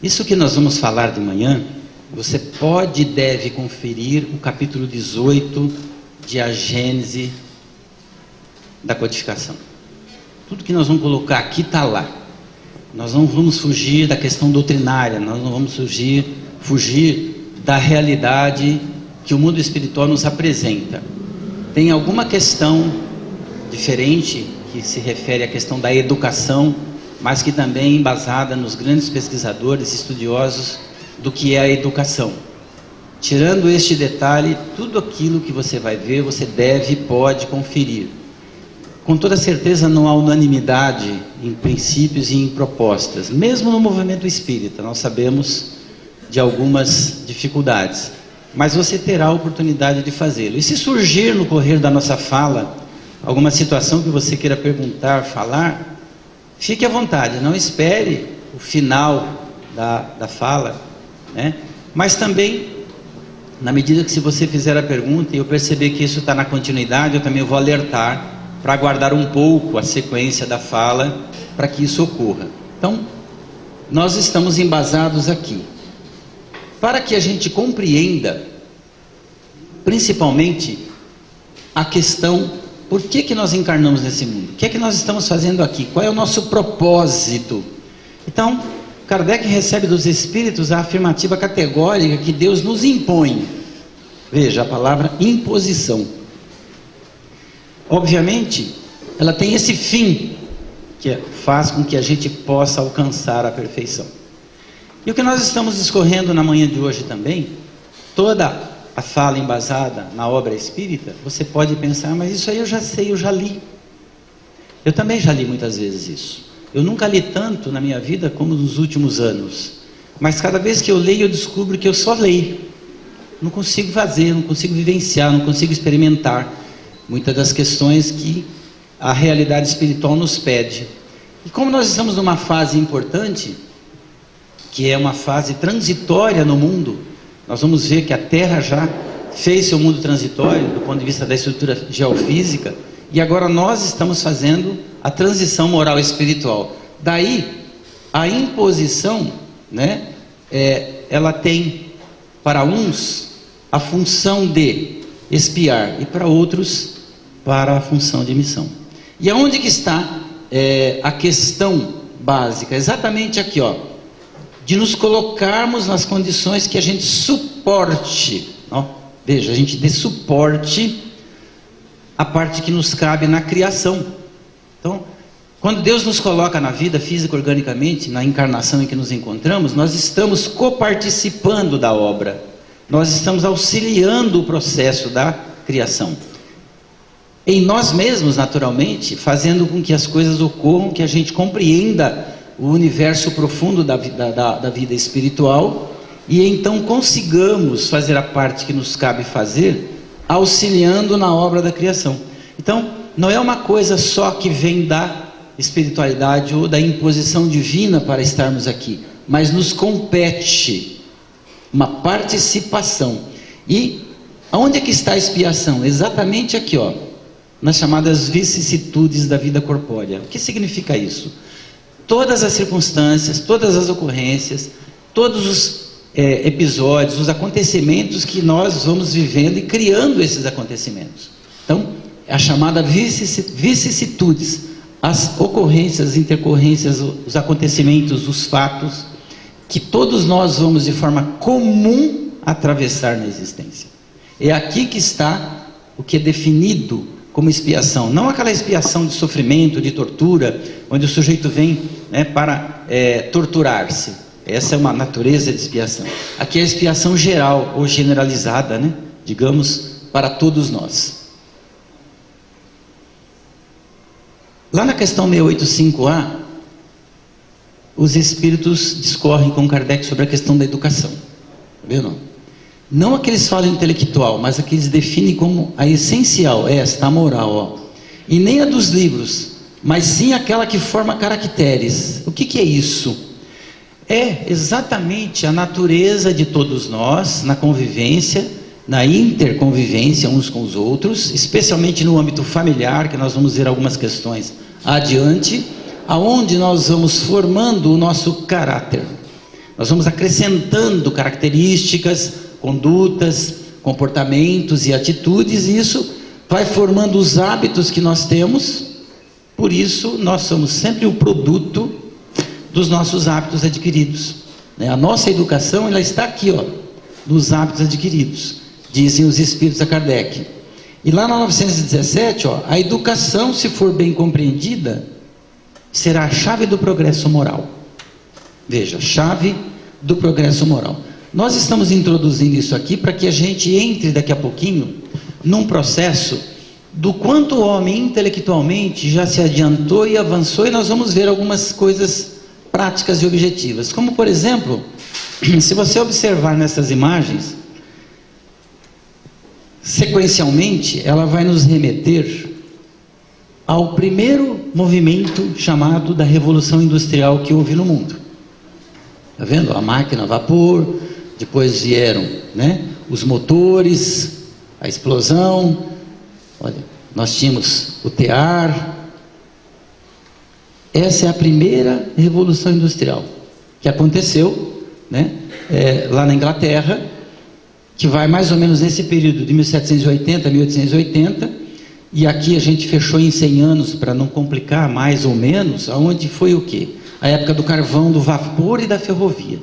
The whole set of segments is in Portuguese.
Isso que nós vamos falar de manhã, você pode e deve conferir o capítulo 18 de A Gênese da Codificação. Tudo que nós vamos colocar aqui está lá. Nós não vamos fugir da questão doutrinária, nós não vamos fugir da realidade que o mundo espiritual nos apresenta. Tem alguma questão diferente que se refere à questão da educação, mas que também é embasada nos grandes pesquisadores, estudiosos do que é a educação. Tirando este detalhe, tudo aquilo que você vai ver, você deve e pode conferir. Com toda certeza não há unanimidade em princípios e em propostas. Mesmo no movimento espírita, nós sabemos de algumas dificuldades. Mas você terá a oportunidade de fazê-lo. E se surgir no correr da nossa fala alguma situação que você queira perguntar, falar, fique à vontade, não espere o final da fala, né? Mas também, na medida que se você fizer a pergunta e eu perceber que isso está na continuidade, eu também vou alertar para aguardar um pouco a sequência da fala para que isso ocorra. Então, nós estamos embasados aqui para que a gente compreenda principalmente a questão: por que nós encarnamos nesse mundo? O que é que nós estamos fazendo aqui? Qual é o nosso propósito? Então, Kardec recebe dos espíritos a afirmativa categórica que Deus nos impõe. Veja a palavra imposição. Obviamente, ela tem esse fim, que faz com que a gente possa alcançar a perfeição. E o que nós estamos discorrendo na manhã de hoje também, toda a fala embasada na obra espírita, você pode pensar, mas isso aí eu já sei, eu já li. Eu também já li muitas vezes isso. Eu nunca li tanto na minha vida como nos últimos anos. Mas cada vez que eu leio, eu descubro que eu só leio. Não consigo fazer, não consigo vivenciar, não consigo experimentar muitas das questões que a realidade espiritual nos pede. E como nós estamos numa fase importante, que é uma fase transitória no mundo, nós vamos ver que a Terra já fez seu mundo transitório, do ponto de vista da estrutura geofísica, e agora nós estamos fazendo a transição moral e espiritual. Daí, a imposição, né, ela tem, para uns, a função de espiar, e para outros, para a função de missão. E aonde que está a questão básica? Exatamente aqui, ó, de nos colocarmos nas condições que a gente suporte, ó, veja, a gente dê suporte à parte que nos cabe na criação. Então, quando Deus nos coloca na vida física organicamente, na encarnação em que nos encontramos, nós estamos coparticipando da obra, nós estamos auxiliando o processo da criação. Em nós mesmos, naturalmente, fazendo com que as coisas ocorram, que a gente compreenda o universo profundo da vida espiritual, e então consigamos fazer a parte que nos cabe fazer, auxiliando na obra da criação. Então, não é uma coisa só que vem da espiritualidade ou da imposição divina para estarmos aqui, mas nos compete uma participação. E aonde é que está a expiação? Exatamente aqui, ó, nas chamadas vicissitudes da vida corpórea. O que significa isso? Todas as circunstâncias, todas as ocorrências, todos os episódios, os acontecimentos que nós vamos vivendo e criando esses acontecimentos. Então, é a chamada vicissitudes, as ocorrências, as intercorrências, os acontecimentos, os fatos, que todos nós vamos de forma comum atravessar na existência. É aqui que está o que é definido como expiação, não aquela expiação de sofrimento, de tortura, onde o sujeito vem, né, para torturar-se. Essa é uma natureza de expiação. Aqui é a expiação geral ou generalizada, né, digamos, para todos nós. Lá na questão 685A, os espíritos discorrem com Kardec sobre a questão da educação. Tá vendo? Não a que eles falam intelectual, mas a que eles definem como a essencial, esta, a moral, ó. E nem a dos livros, mas sim aquela que forma caracteres. O que é isso? É exatamente a natureza de todos nós, na convivência, na interconvivência uns com os outros, especialmente no âmbito familiar, que nós vamos ver algumas questões adiante, aonde nós vamos formando o nosso caráter. Nós vamos acrescentando características, condutas, comportamentos e atitudes, e isso vai formando os hábitos que nós temos. Por isso, nós somos sempre o produto dos nossos hábitos adquiridos. A nossa educação, ela está aqui, ó, nos hábitos adquiridos, dizem os espíritos a Kardec. E lá na 917, ó, a educação, se for bem compreendida, será a chave do progresso moral. Veja, chave do progresso moral. Nós estamos introduzindo isso aqui para que a gente entre daqui a pouquinho num processo do quanto o homem intelectualmente já se adiantou e avançou, e nós vamos ver algumas coisas práticas e objetivas. Como, por exemplo, se você observar nessas imagens, sequencialmente, ela vai nos remeter ao primeiro movimento chamado da Revolução Industrial que houve no mundo. Está vendo? A máquina a vapor, depois vieram, né, os motores, a explosão. Olha, nós tínhamos o tear. Essa é a primeira Revolução Industrial que aconteceu, né, lá na Inglaterra, que vai mais ou menos nesse período de 1780 a 1880, e aqui a gente fechou em 100 anos para não complicar mais ou menos, aonde foi o quê? A época do carvão, do vapor e da ferrovia.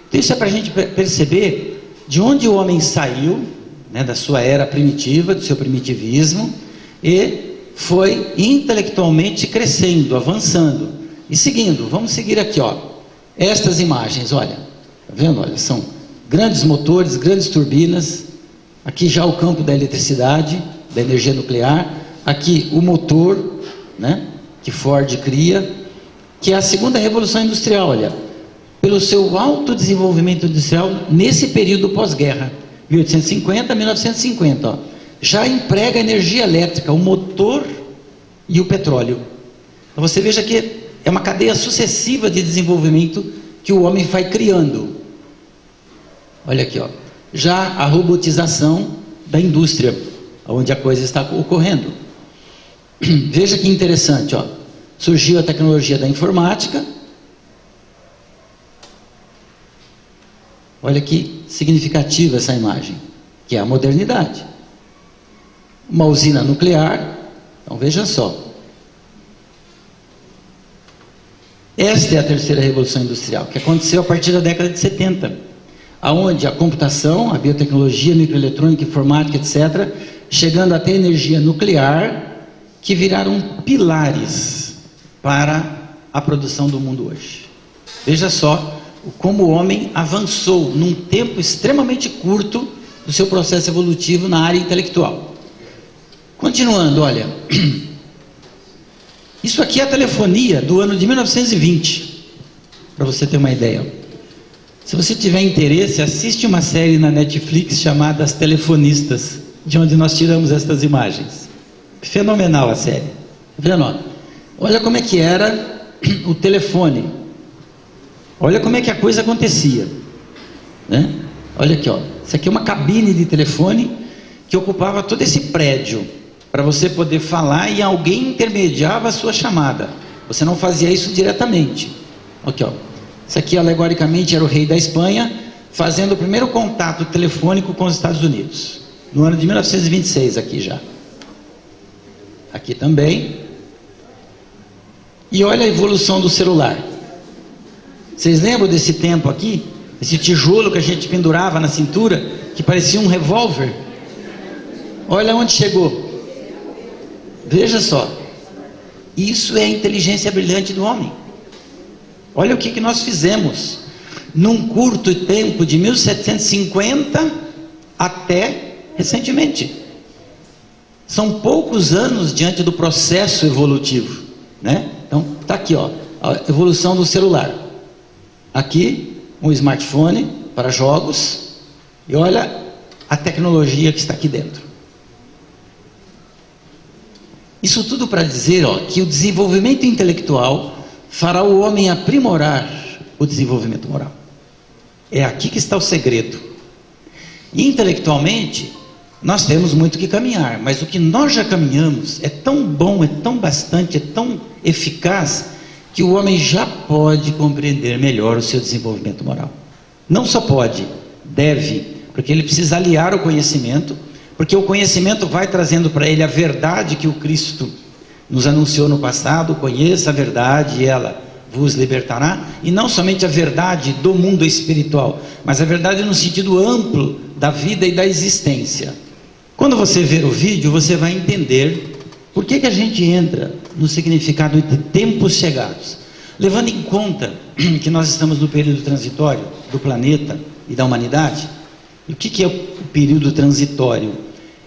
Então isso é para a gente perceber de onde o homem saiu, né, da sua era primitiva, do seu primitivismo, e foi intelectualmente crescendo, avançando e seguindo. Vamos seguir aqui, ó, estas imagens, olha, tá vendo? Olha, são grandes motores, grandes turbinas. Aqui já o campo da eletricidade, da energia nuclear. Aqui o motor, né, que Ford cria, que é a segunda revolução industrial. Olha, pelo seu alto desenvolvimento industrial nesse período pós-guerra, 1850 a 1950, ó, já emprega energia elétrica, o motor e o petróleo. Então você veja que é uma cadeia sucessiva de desenvolvimento que o homem vai criando. Olha aqui, ó, já a robotização da indústria, onde a coisa está ocorrendo. Veja que interessante, ó, surgiu a tecnologia da informática. Olha que significativa essa imagem, que é a modernidade. Uma usina nuclear. Então veja só, esta é a terceira revolução industrial, que aconteceu a partir da década de 70, aonde a computação, a biotecnologia, a microeletrônica, informática, etc., chegando até a energia nuclear, que viraram pilares para a produção do mundo hoje. Veja só como o homem avançou num tempo extremamente curto do seu processo evolutivo na área intelectual. Continuando, olha, isso aqui é a telefonia do ano de 1920, para você ter uma ideia. Se você tiver interesse, assiste uma série na Netflix chamada As Telefonistas, de onde nós tiramos estas imagens. Fenomenal a série. Tá vendo? Olha como é que era o telefone. Olha como é que a coisa acontecia, né? Olha aqui, ó. Isso aqui é uma cabine de telefone que ocupava todo esse prédio para você poder falar, e alguém intermediava a sua chamada. Você não fazia isso diretamente. Aqui, ó. Isso aqui, alegoricamente, era o rei da Espanha fazendo o primeiro contato telefônico com os Estados Unidos, no ano de 1926, aqui já. Aqui também. E olha a evolução do celular. Vocês lembram desse tempo aqui? Esse tijolo que a gente pendurava na cintura, que parecia um revólver? Olha onde chegou. Veja só. Isso é a inteligência brilhante do homem. Olha o que nós fizemos num curto tempo de 1750 até recentemente. São poucos anos diante do processo evolutivo, né? Então, está aqui, ó, a evolução do celular. Aqui, um smartphone para jogos. E olha a tecnologia que está aqui dentro. Isso tudo para dizer, ó, que o desenvolvimento intelectual fará o homem aprimorar o desenvolvimento moral. É aqui que está o segredo. E intelectualmente, nós temos muito que caminhar, mas o que nós já caminhamos é tão bom, é tão bastante, é tão eficaz, que o homem já pode compreender melhor o seu desenvolvimento moral. Não só pode, deve, porque ele precisa aliar o conhecimento, porque o conhecimento vai trazendo para ele a verdade que o Cristo nos anunciou no passado. Conheça a verdade e ela vos libertará. E não somente a verdade do mundo espiritual, mas a verdade no sentido amplo da vida e da existência. Quando você ver o vídeo, você vai entender por que a gente entra no significado de tempos chegados. Levando em conta que nós estamos no período transitório do planeta e da humanidade. E o que é o período transitório?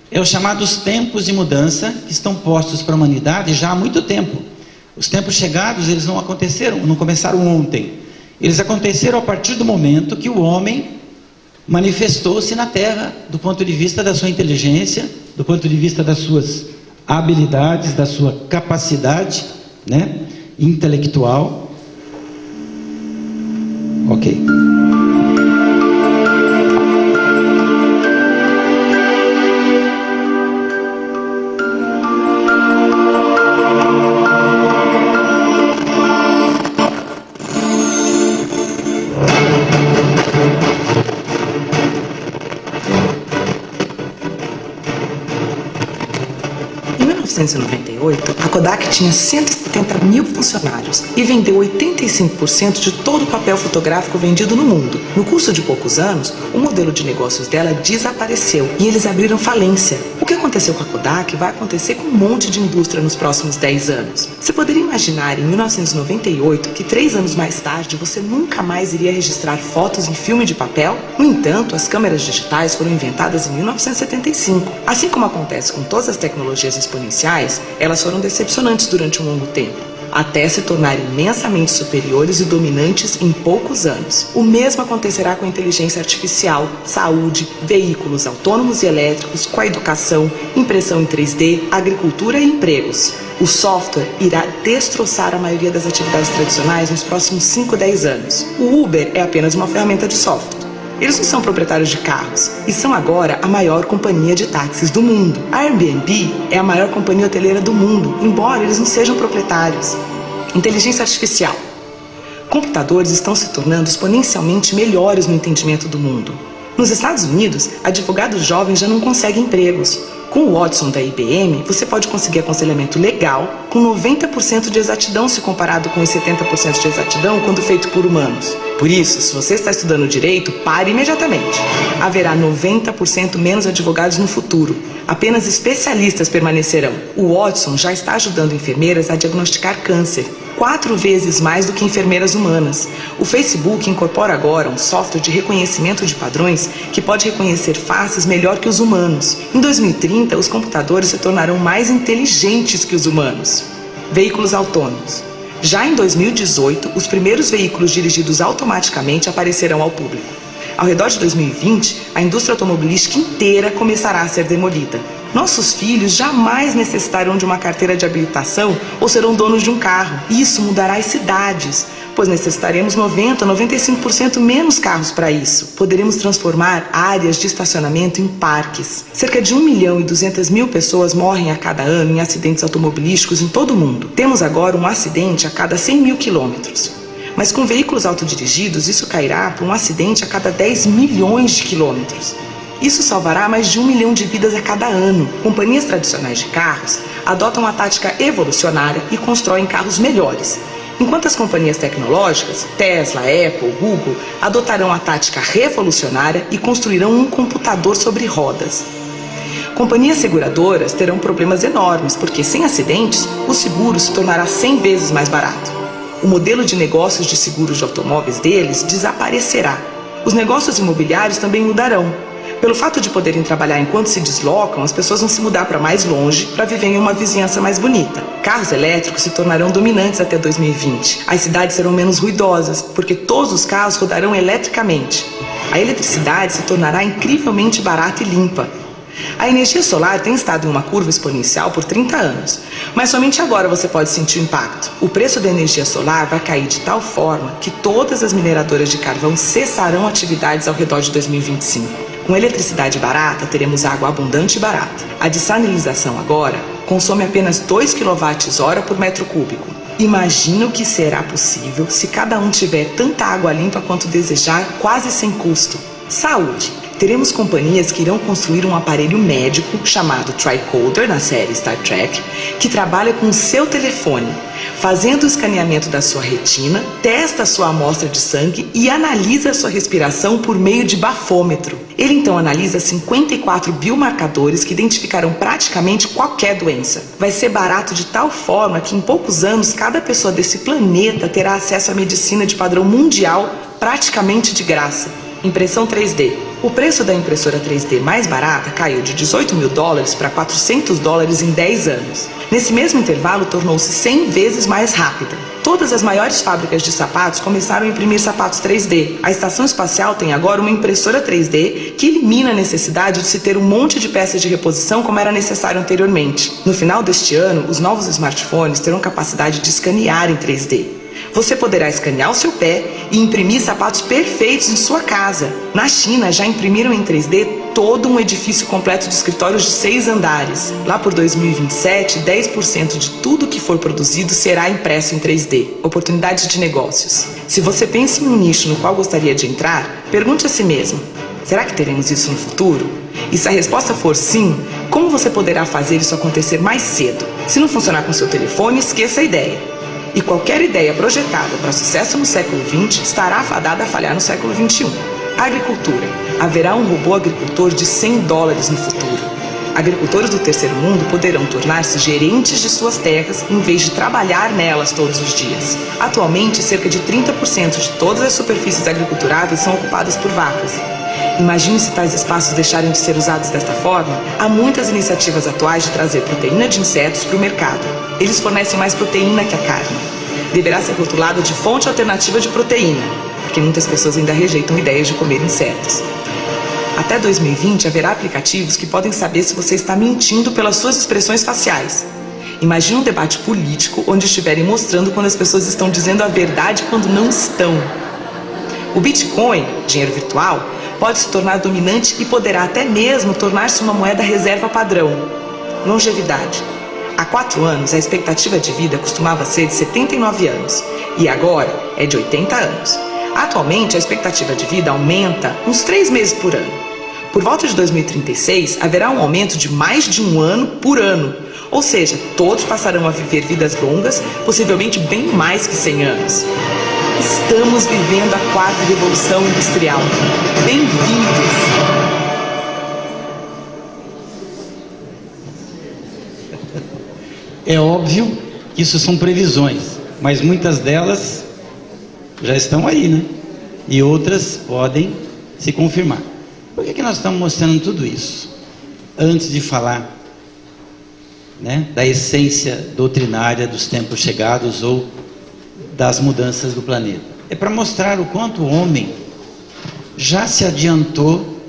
É os chamados tempos de mudança que estão postos para a humanidade já há muito tempo. Os tempos chegados, eles não aconteceram, não começaram ontem. Eles aconteceram a partir do momento que o homem manifestou-se na Terra, do ponto de vista da sua inteligência, do ponto de vista das suas habilidades, da sua capacidade, né, intelectual. Ok. Em 1998, a Kodak tinha 170 mil funcionários e vendeu 85% de todo o papel fotográfico vendido no mundo. No curso de poucos anos, o modelo de negócios dela desapareceu e eles abriram falência. O que aconteceu com a Kodak vai acontecer com um monte de indústria nos próximos 10 anos. Você poderia imaginar em 1998 que 3 anos mais tarde você nunca mais iria registrar fotos em filme de papel? No entanto, as câmeras digitais foram inventadas em 1975. Assim como acontece com todas as tecnologias exponenciais, elas foram decepcionantes durante um longo tempo, até se tornarem imensamente superiores e dominantes em poucos anos. O mesmo acontecerá com a inteligência artificial, saúde, veículos autônomos e elétricos, com a educação, impressão em 3D, agricultura e empregos. O software irá destroçar a maioria das atividades tradicionais nos próximos 5 a 10 anos. O Uber é apenas uma ferramenta de software. Eles não são proprietários de carros e são agora a maior companhia de táxis do mundo. A Airbnb é a maior companhia hoteleira do mundo, embora eles não sejam proprietários. Inteligência artificial. Computadores estão se tornando exponencialmente melhores no entendimento do mundo. Nos Estados Unidos, advogados jovens já não conseguem empregos. Com o Watson da IBM, você pode conseguir aconselhamento legal com 90% de exatidão se comparado com os 70% de exatidão quando feito por humanos. Por isso, se você está estudando direito, pare imediatamente. Haverá 90% menos advogados no futuro. Apenas especialistas permanecerão. O Watson já está ajudando enfermeiras a diagnosticar câncer, 4 vezes mais do que enfermeiras humanas. O Facebook incorpora agora um software de reconhecimento de padrões que pode reconhecer faces melhor que os humanos. Em 2030, os computadores se tornarão mais inteligentes que os humanos. Veículos autônomos. Já em 2018, os primeiros veículos dirigidos automaticamente aparecerão ao público. Ao redor de 2020, a indústria automobilística inteira começará a ser demolida. Nossos filhos jamais necessitarão de uma carteira de habilitação ou serão donos de um carro. Isso mudará as cidades, pois necessitaremos 90% a 95% menos carros para isso. Poderemos transformar áreas de estacionamento em parques. Cerca de 1.200.000 pessoas morrem a cada ano em acidentes automobilísticos em todo o mundo. Temos agora um acidente a cada 100 mil quilômetros. Mas com veículos autodirigidos, isso cairá para um acidente a cada 10 milhões de quilômetros. Isso salvará mais de 1 milhão de vidas a cada ano. Companhias tradicionais de carros adotam a tática evolucionária e constroem carros melhores, enquanto as companhias tecnológicas, Tesla, Apple, Google, adotarão a tática revolucionária e construirão um computador sobre rodas. Companhias seguradoras terão problemas enormes, porque sem acidentes, o seguro se tornará 100 vezes mais barato. O modelo de negócios de seguros de automóveis deles desaparecerá. Os negócios imobiliários também mudarão. Pelo fato de poderem trabalhar enquanto se deslocam, as pessoas vão se mudar para mais longe para viver em uma vizinhança mais bonita. Carros elétricos se tornarão dominantes até 2020. As cidades serão menos ruidosas, porque todos os carros rodarão eletricamente. A eletricidade se tornará incrivelmente barata e limpa. A energia solar tem estado em uma curva exponencial por 30 anos, mas somente agora você pode sentir o impacto. O preço da energia solar vai cair de tal forma que todas as mineradoras de carvão cessarão atividades ao redor de 2025. Com eletricidade barata, teremos água abundante e barata. A dessalinização agora consome apenas 2 kWh por metro cúbico. Imagina o que será possível se cada um tiver tanta água limpa quanto desejar, quase sem custo. Saúde! Teremos companhias que irão construir um aparelho médico chamado Tricorder, na série Star Trek, que trabalha com o seu telefone, fazendo o escaneamento da sua retina, testa a sua amostra de sangue e analisa a sua respiração por meio de bafômetro. Ele então analisa 54 biomarcadores que identificarão praticamente qualquer doença. Vai ser barato de tal forma que em poucos anos cada pessoa desse planeta terá acesso à medicina de padrão mundial praticamente de graça. Impressão 3D. O preço da impressora 3D mais barata caiu de $18 mil para $400 em 10 anos. Nesse mesmo intervalo, tornou-se 100 vezes mais rápida. Todas as maiores fábricas de sapatos começaram a imprimir sapatos 3D. A Estação Espacial tem agora uma impressora 3D que elimina a necessidade de se ter um monte de peças de reposição como era necessário anteriormente. No final deste ano, os novos smartphones terão capacidade de escanear em 3D. Você poderá escanear o seu pé e imprimir sapatos perfeitos em sua casa. Na China, já imprimiram em 3D todo um edifício completo de escritórios de 6 andares. Lá por 2027, 10% de tudo que for produzido será impresso em 3D. Oportunidades de negócios. Se você pensa em um nicho no qual gostaria de entrar, pergunte a si mesmo: será que teremos isso no futuro? E se a resposta for sim, como você poderá fazer isso acontecer mais cedo? Se não funcionar com seu telefone, esqueça a ideia. E qualquer ideia projetada para sucesso no século XX estará fadada a falhar no século XXI. Agricultura. Haverá um robô agricultor de $100 no futuro. Agricultores do terceiro mundo poderão tornar-se gerentes de suas terras em vez de trabalhar nelas todos os dias. Atualmente, cerca de 30% de todas as superfícies agriculturáveis são ocupadas por vacas. Imagine se tais espaços deixarem de ser usados desta forma. Há muitas iniciativas atuais de trazer proteína de insetos para o mercado. Eles fornecem mais proteína que a carne. Deverá ser rotulado de fonte alternativa de proteína, porque muitas pessoas ainda rejeitam ideias de comer insetos. Até 2020 haverá aplicativos que podem saber se você está mentindo pelas suas expressões faciais. Imagine um debate político onde estiverem mostrando quando as pessoas estão dizendo a verdade quando não estão. O Bitcoin, dinheiro virtual, pode se tornar dominante e poderá até mesmo tornar-se uma moeda reserva padrão. Longevidade. Há 4 anos, a expectativa de vida costumava ser de 79 anos e agora é de 80 anos. Atualmente, a expectativa de vida aumenta uns 3 meses por ano. Por volta de 2036, haverá um aumento de mais de 1 ano por ano. Ou seja, todos passarão a viver vidas longas, possivelmente bem mais que 100 anos. Estamos vivendo a 4ª Revolução Industrial. Bem-vindos! É óbvio que isso são previsões, mas muitas delas já estão aí, né? E outras podem se confirmar. Por que nós estamos mostrando tudo isso? Antes de falar, né, da essência doutrinária dos tempos chegados ou das mudanças do planeta. É para mostrar o quanto o homem já se adiantou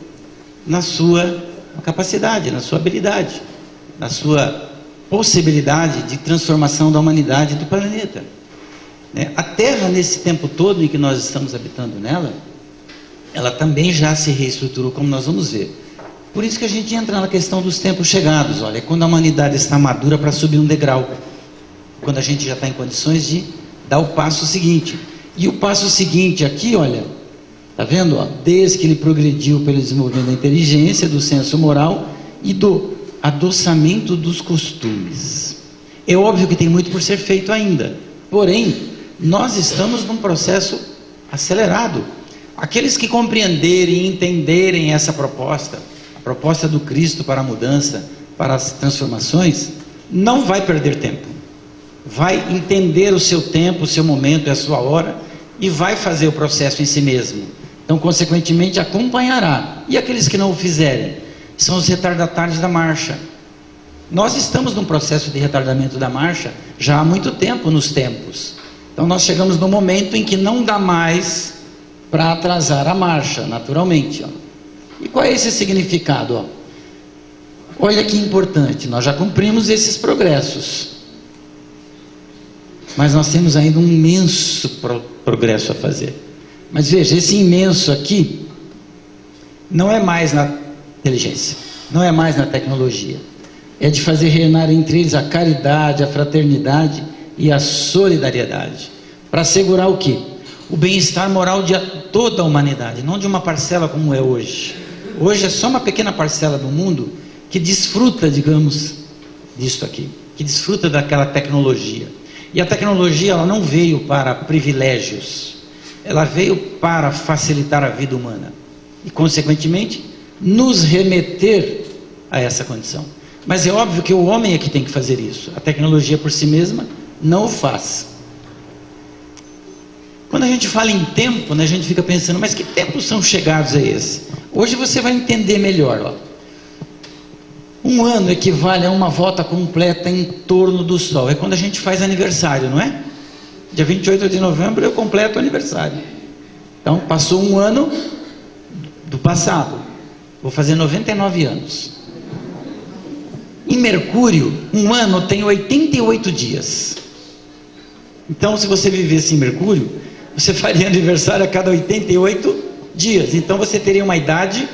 na sua capacidade, na sua habilidade, na sua possibilidade de transformação da humanidade e do planeta. A Terra, nesse tempo todo em que nós estamos habitando nela, ela também já se reestruturou, como nós vamos ver. Por isso que a gente entra na questão dos tempos chegados. Olha, quando a humanidade está madura para subir um degrau, quando a gente já está em condições de dar o passo seguinte. E o passo seguinte aqui, olha, tá vendo? Ó, desde que ele progrediu pelo desenvolvimento da inteligência, do senso moral e do adoçamento dos costumes. É óbvio que tem muito por ser feito ainda, porém, nós estamos num processo acelerado. Aqueles que compreenderem e entenderem essa proposta, a proposta do Cristo para a mudança, para as transformações, não vai perder tempo. Vai entender o seu tempo, o seu momento e a sua hora, e vai fazer o processo em si mesmo. Então, consequentemente, acompanhará. E aqueles que não o fizerem? São os retardatários da marcha. Nós estamos num processo de retardamento da marcha já há muito tempo nos tempos. Então nós chegamos no momento em que não dá mais para atrasar a marcha, naturalmente. Ó. E qual é esse significado? Ó? Olha que importante, nós já cumprimos esses progressos. Mas nós temos ainda um imenso progresso a fazer. Mas veja, esse imenso aqui não é mais na inteligência, não é mais na tecnologia. é de fazer reinar entre eles a caridade, a fraternidade e a solidariedade, para assegurar o quê? O bem-estar moral de toda a humanidade, não de uma parcela como é hoje. Hoje é só uma pequena parcela do mundo que desfruta, digamos, disso aqui, que desfruta daquela tecnologia. E a tecnologia, ela não veio para privilégios, ela veio para facilitar a vida humana e, consequentemente, nos remeter a essa condição. Mas é óbvio que o homem é que tem que fazer isso. A tecnologia por si mesma não o faz. Quando a gente fala em tempo, né, a gente fica pensando, mas que tempos são chegados a esse? Hoje você vai entender melhor. Ó. Um ano equivale a uma volta completa em torno do Sol. É quando a gente faz aniversário, não é? Dia 28 de novembro eu completo o aniversário. Então passou um ano do passado. Vou fazer 99 anos. Em Mercúrio, um ano tem 88 dias. Então, se você vivesse em Mercúrio, você faria aniversário a cada 88 dias. Então, você teria uma idade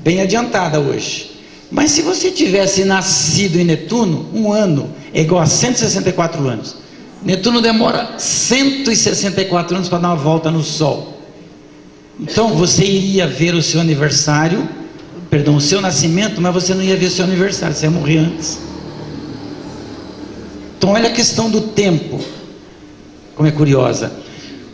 bem adiantada hoje. Mas se você tivesse nascido em Netuno, um ano é igual a 164 anos. Netuno demora 164 anos para dar uma volta no Sol. Então, você iria ver o seu aniversário, perdão, o seu nascimento, mas você não ia ver o seu aniversário, você ia morrer antes. Então olha a questão do tempo, como é curiosa.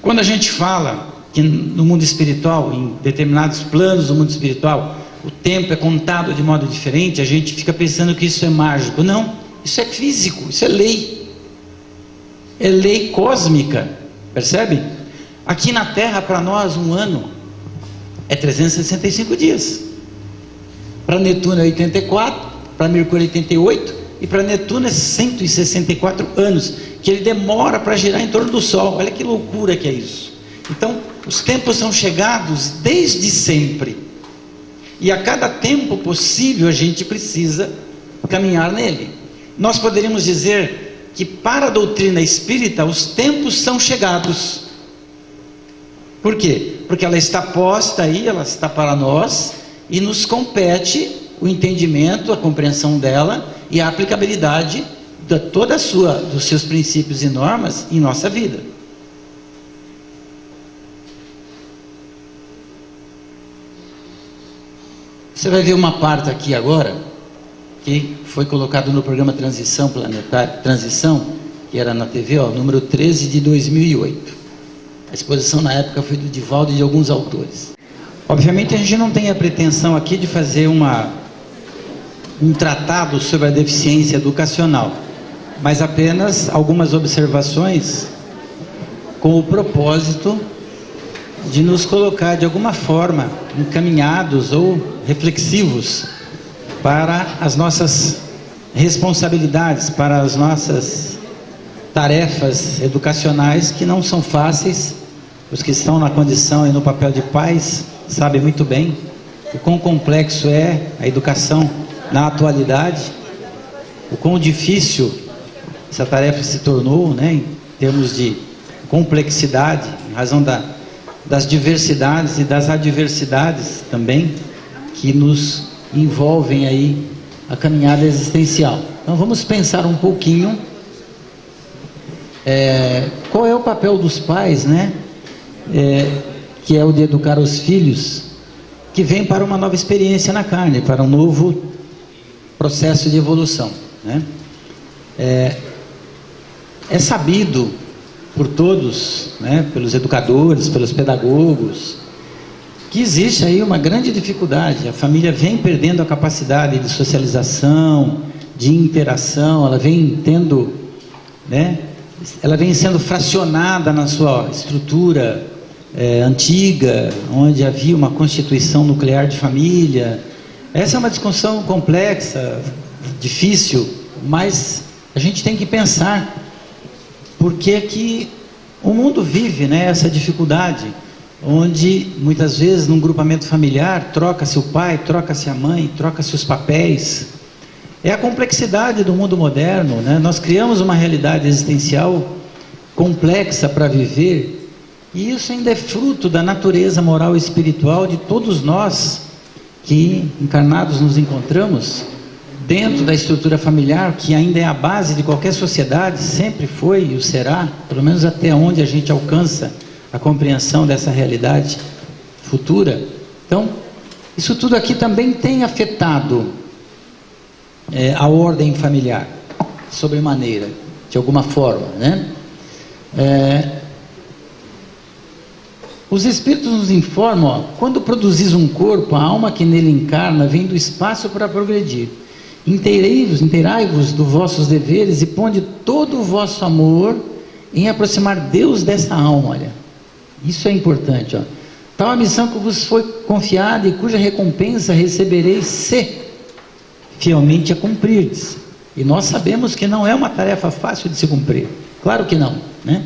Quando a gente fala que no mundo espiritual, em determinados planos do mundo espiritual, o tempo é contado de modo diferente, a gente fica pensando que isso é mágico. Não, isso é físico, isso é lei. É lei cósmica, percebe? Aqui na Terra, para nós, um ano é 365 dias. Para Netuno é 84, para Mercúrio é 88, e para Netuno é 164 anos, que ele demora para girar em torno do Sol. Olha que loucura que é isso. Então, os tempos são chegados desde sempre, e a cada tempo possível a gente precisa caminhar nele. Nós poderíamos dizer que para a doutrina espírita os tempos são chegados. Por quê? Porque ela está posta aí, ela está para nós, e nos compete o entendimento, a compreensão dela e a aplicabilidade de toda dos seus princípios e normas em nossa vida. Você vai ver uma parte aqui agora, que foi colocado no programa Transição Planetária, Transição, que era na TV, ó, número 13 de 2008. A exposição na época foi do Divaldo e de alguns autores. Obviamente a gente não tem a pretensão aqui de fazer um tratado sobre a deficiência educacional, mas apenas algumas observações com o propósito de nos colocar de alguma forma encaminhados ou reflexivos para as nossas responsabilidades, para as nossas tarefas educacionais, que não são fáceis. Os que estão na condição e no papel de pais sabem muito bem o quão complexo é a educação na atualidade, o quão difícil essa tarefa se tornou, né, em termos de complexidade, em razão das diversidades e das adversidades também que nos envolvem aí a caminhada existencial. Então vamos pensar um pouquinho qual é o papel dos pais, né? Que é o de educar os filhos, que vem para uma nova experiência na carne, para um novo processo de evolução, né? É sabido por todos, né, pelos educadores, pelos pedagogos, que existe aí uma grande dificuldade. A família vem perdendo a capacidade de socialização, de interação, ela vem tendo, né, ela vem sendo fracionada na sua estrutura antiga, onde havia uma constituição nuclear de família. Essa é uma discussão complexa, difícil, mas a gente tem que pensar por que o mundo vive, né, essa dificuldade, onde muitas vezes num grupamento familiar troca-se o pai, troca-se a mãe, troca-se os papéis. É a complexidade do mundo moderno, né? Nós criamos uma realidade existencial complexa para viver, e isso ainda é fruto da natureza moral e espiritual de todos nós que encarnados nos encontramos dentro da estrutura familiar, que ainda é a base de qualquer sociedade, sempre foi e o será, pelo menos até onde a gente alcança a compreensão dessa realidade futura. Então, isso tudo aqui também tem afetado a ordem familiar, sobremaneira, de alguma forma, né? Os Espíritos nos informam, quando produzis um corpo, a alma que nele encarna vem do espaço para progredir. Inteirai-vos dos vossos deveres e ponde todo o vosso amor em aproximar Deus dessa alma. Olha, isso é importante. Tal a missão que vos foi confiada e cuja recompensa recebereis se fielmente a cumprirdes. E nós sabemos que não é uma tarefa fácil de se cumprir. Claro que não, né?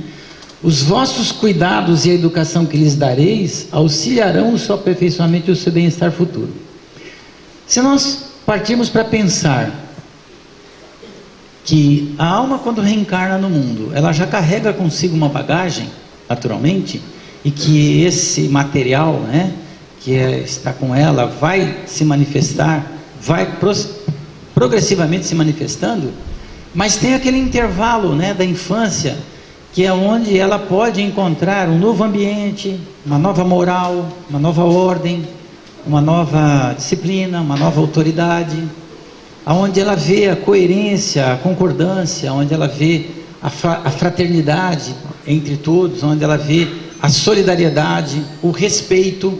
Os vossos cuidados e a educação que lhes dareis auxiliarão o seu aperfeiçoamento e o seu bem-estar futuro. Se nós partirmos para pensar que a alma, quando reencarna no mundo, ela já carrega consigo uma bagagem, naturalmente, e que esse material, né, que está com ela, vai se manifestar, vai progressivamente se manifestando, mas tem aquele intervalo, né, da infância, que é onde ela pode encontrar um novo ambiente, uma nova moral, uma nova ordem, uma nova disciplina, uma nova autoridade, onde ela vê a coerência, a concordância, onde ela vê a fraternidade entre todos, onde ela vê a solidariedade, o respeito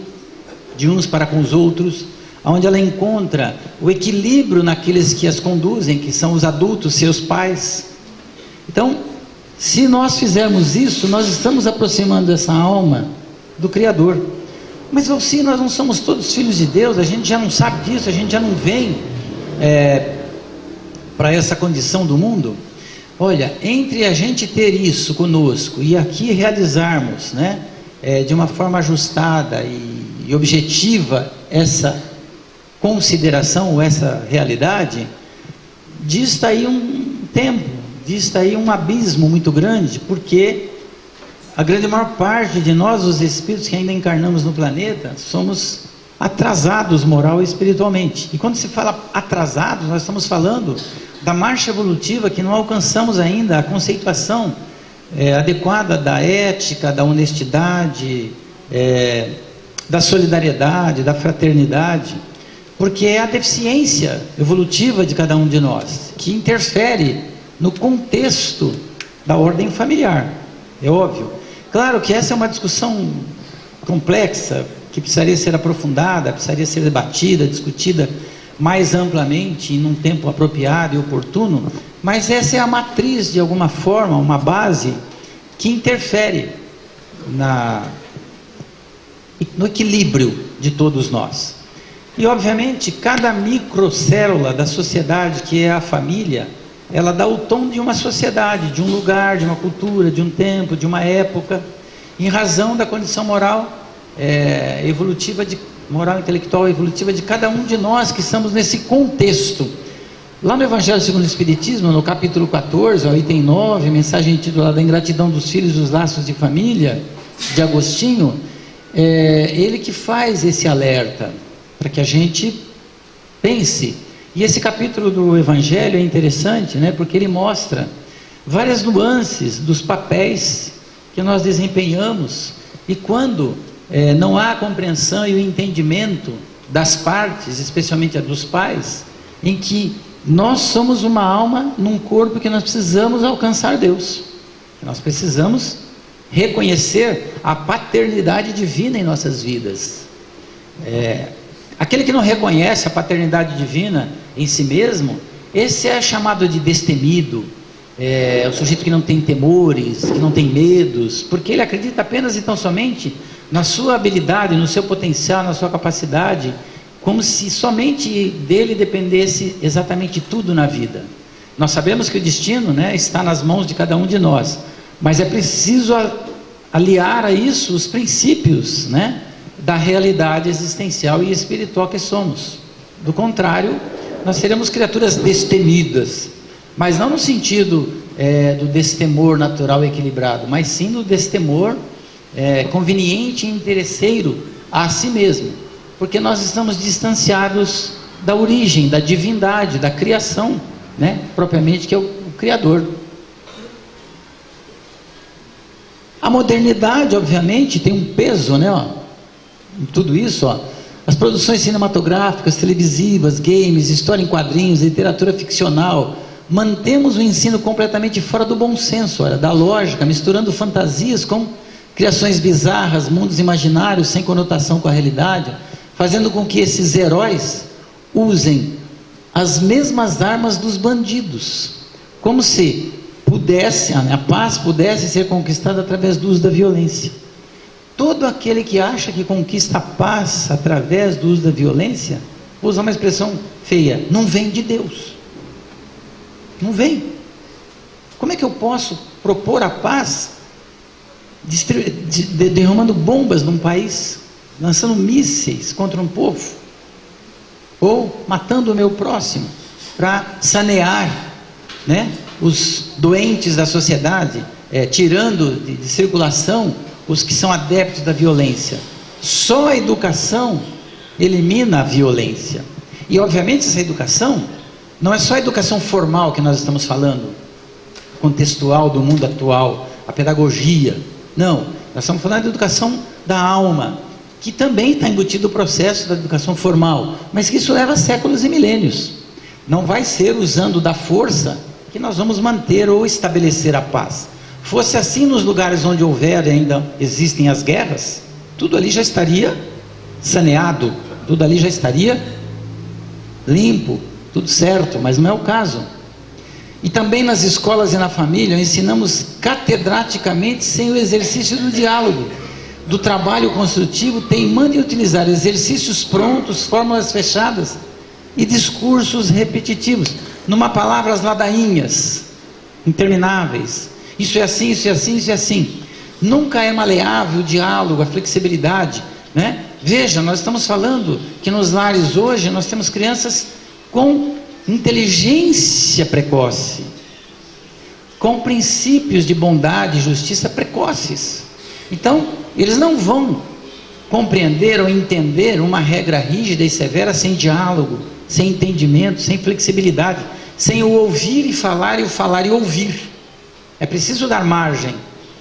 de uns para com os outros, onde ela encontra o equilíbrio naqueles que as conduzem, que são os adultos, seus pais. Então, se nós fizermos isso, nós estamos aproximando essa alma do Criador. Mas se nós não somos todos filhos de Deus, a gente já não sabe disso, a gente já não vem para essa condição do mundo. Olha, entre a gente ter isso conosco e aqui realizarmos, né, de uma forma ajustada e objetiva essa consideração ou essa realidade, dista aí um tempo, dista aí um abismo muito grande, porque a grande maior parte de nós, os espíritos que ainda encarnamos no planeta, somos atrasados moral e espiritualmente. E quando se fala atrasados, nós estamos falando da marcha evolutiva, que não alcançamos ainda a conceituação adequada da ética, da honestidade, da solidariedade, da fraternidade, porque é a deficiência evolutiva de cada um de nós que interfere no contexto da ordem familiar. É óbvio. Claro que essa é uma discussão complexa, que precisaria ser aprofundada, precisaria ser debatida, discutida mais amplamente, em um tempo apropriado e oportuno, mas essa é a matriz, de alguma forma, uma base que interfere no equilíbrio de todos nós. E obviamente, cada microcélula da sociedade, que é a família, ela dá o tom de uma sociedade, de um lugar, de uma cultura, de um tempo, de uma época, em razão da condição moral evolutiva, moral intelectual evolutiva de cada um de nós que estamos nesse contexto. Lá no Evangelho segundo o Espiritismo, no capítulo 14, ao item 9, mensagem intitulada A Ingratidão dos Filhos e os Laços de Família, de Agostinho, ele que faz esse alerta, para que a gente pense. E esse capítulo do Evangelho é interessante, né, porque ele mostra várias nuances dos papéis que nós desempenhamos, e quando não há a compreensão e o entendimento das partes, especialmente a dos pais, em que nós somos uma alma num corpo que nós precisamos alcançar Deus. Nós precisamos reconhecer a paternidade divina em nossas vidas. Aquele que não reconhece a paternidade divina em si mesmo, esse é chamado de destemido, o sujeito que não tem temores, que não tem medos, porque ele acredita apenas e tão somente na sua habilidade, no seu potencial, na sua capacidade, como se somente dele dependesse exatamente tudo na vida. Nós sabemos que o destino, né, está nas mãos de cada um de nós, mas é preciso aliar a isso os princípios, né, da realidade existencial e espiritual que somos. Do contrário, nós seremos criaturas destemidas, mas não no sentido do destemor natural equilibrado, mas sim do destemor conveniente e interesseiro a si mesmo, porque nós estamos distanciados da origem, da divindade, da criação, né? Propriamente, que é o Criador. A modernidade, obviamente, tem um peso, né, ó, em tudo isso, ó. As produções cinematográficas, televisivas, games, história em quadrinhos, literatura ficcional. Mantemos o ensino completamente fora do bom senso, olha, da lógica, misturando fantasias com criações bizarras, mundos imaginários sem conotação com a realidade, fazendo com que esses heróis usem as mesmas armas dos bandidos, como se a paz pudesse ser conquistada através do uso da violência. Todo aquele que acha que conquista a paz através do uso da violência, vou usar uma expressão feia, não vem de Deus. Não vem. Como é que eu posso propor a paz derramando bombas num país, lançando mísseis contra um povo, ou matando o meu próximo para sanear, né, os doentes da sociedade, tirando de circulação os que são adeptos da violência? Só a educação elimina a violência. E obviamente essa educação não é só a educação formal que nós estamos falando, contextual do mundo atual, a pedagogia. Não, nós estamos falando da educação da alma, que também está embutido no processo da educação formal, mas que isso leva séculos e milênios. Não vai ser usando da força que nós vamos manter ou estabelecer a paz. Fosse assim nos lugares onde houver e ainda existem as guerras, tudo ali já estaria saneado, tudo ali já estaria limpo, tudo certo, mas não é o caso. E também nas escolas e na família ensinamos catedraticamente sem o exercício do diálogo, do trabalho construtivo, teimando em utilizar exercícios prontos, fórmulas fechadas e discursos repetitivos, numa palavra, as ladainhas intermináveis. Isso é assim, isso é assim, isso é assim. Nunca é maleável o diálogo, a flexibilidade, né? Veja, nós estamos falando que nos lares hoje nós temos crianças com inteligência precoce, com princípios de bondade e justiça precoces. Então, eles não vão compreender ou entender uma regra rígida e severa sem diálogo, sem entendimento, sem flexibilidade, sem o ouvir e falar, e o falar e ouvir. É preciso dar margem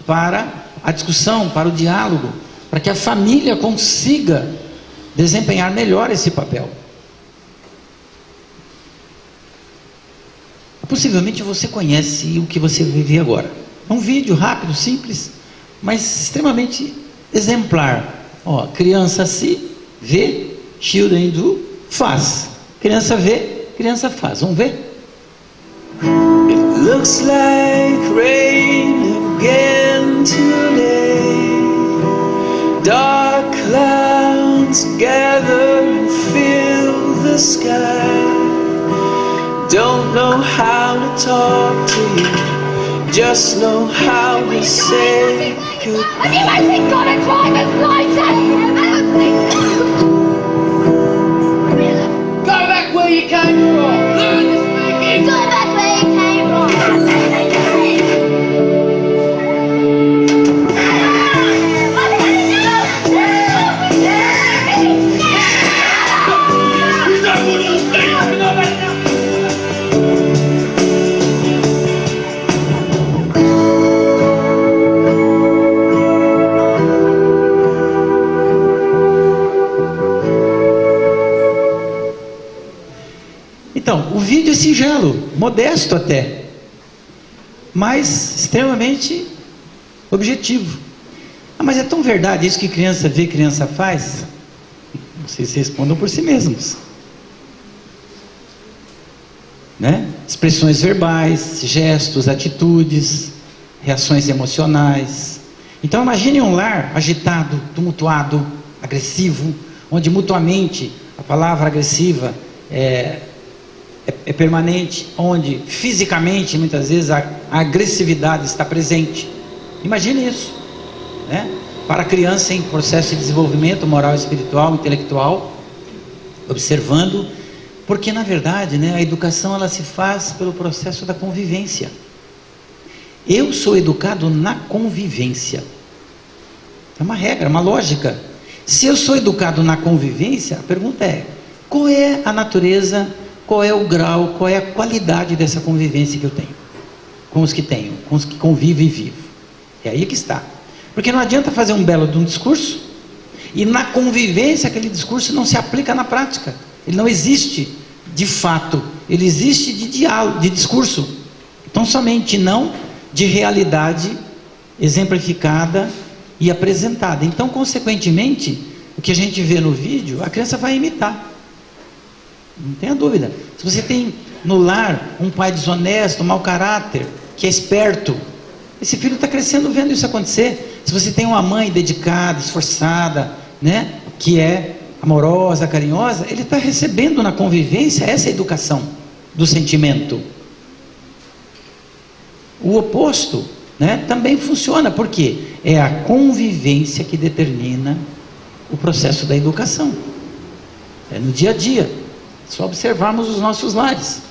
para a discussão, para o diálogo, para que a família consiga desempenhar melhor esse papel. Possivelmente você conhece o que você vai ver agora. É um vídeo rápido, simples, mas extremamente exemplar. Ó, criança se vê, children do, faz. Criança vê, criança faz. Vamos ver? It looks like rain again today. Dark clouds gather and fill the sky. Don't know how to talk to you, just know how to say goodbye. Have you actually got a driver's license? I don't think so. Go back where you came from. Learn to speak English. Go back where you came from. Então, o vídeo é singelo, modesto até, mas extremamente objetivo. Ah, mas é tão verdade isso que criança vê, criança faz? Vocês respondam por si mesmos, né? Expressões verbais, gestos, atitudes, reações emocionais. Então imagine um lar agitado, tumultuado, agressivo, onde mutuamente a palavra agressiva é permanente, onde fisicamente muitas vezes a agressividade está presente. Imagine isso, né? Para a criança em processo de desenvolvimento moral, espiritual, intelectual, observando, porque na verdade, né, a educação ela se faz pelo processo da convivência. Eu sou educado na convivência. É uma regra, uma lógica. Se eu sou educado na convivência, a pergunta é: Qual é a natureza, qual é o grau, qual é a qualidade dessa convivência que eu tenho? Com os que tenho, com os que convivo e vivo. É aí que está. Porque não adianta fazer um belo de um discurso e na convivência aquele discurso não se aplica na prática. Ele não existe de fato, ele existe de diálogo, de discurso. Então somente não de realidade exemplificada e apresentada. Então, consequentemente, o que a gente vê no vídeo, a criança vai imitar. Não tenha dúvida. Se você tem no lar um pai desonesto, mau caráter, que é esperto, esse filho está crescendo vendo isso acontecer. Se você tem uma mãe dedicada, esforçada, né, que é amorosa, carinhosa, ele está recebendo na convivência essa educação do sentimento. O oposto, né, também funciona, porque é a convivência que determina o processo da educação. É no dia a dia. Só observarmos os nossos lares.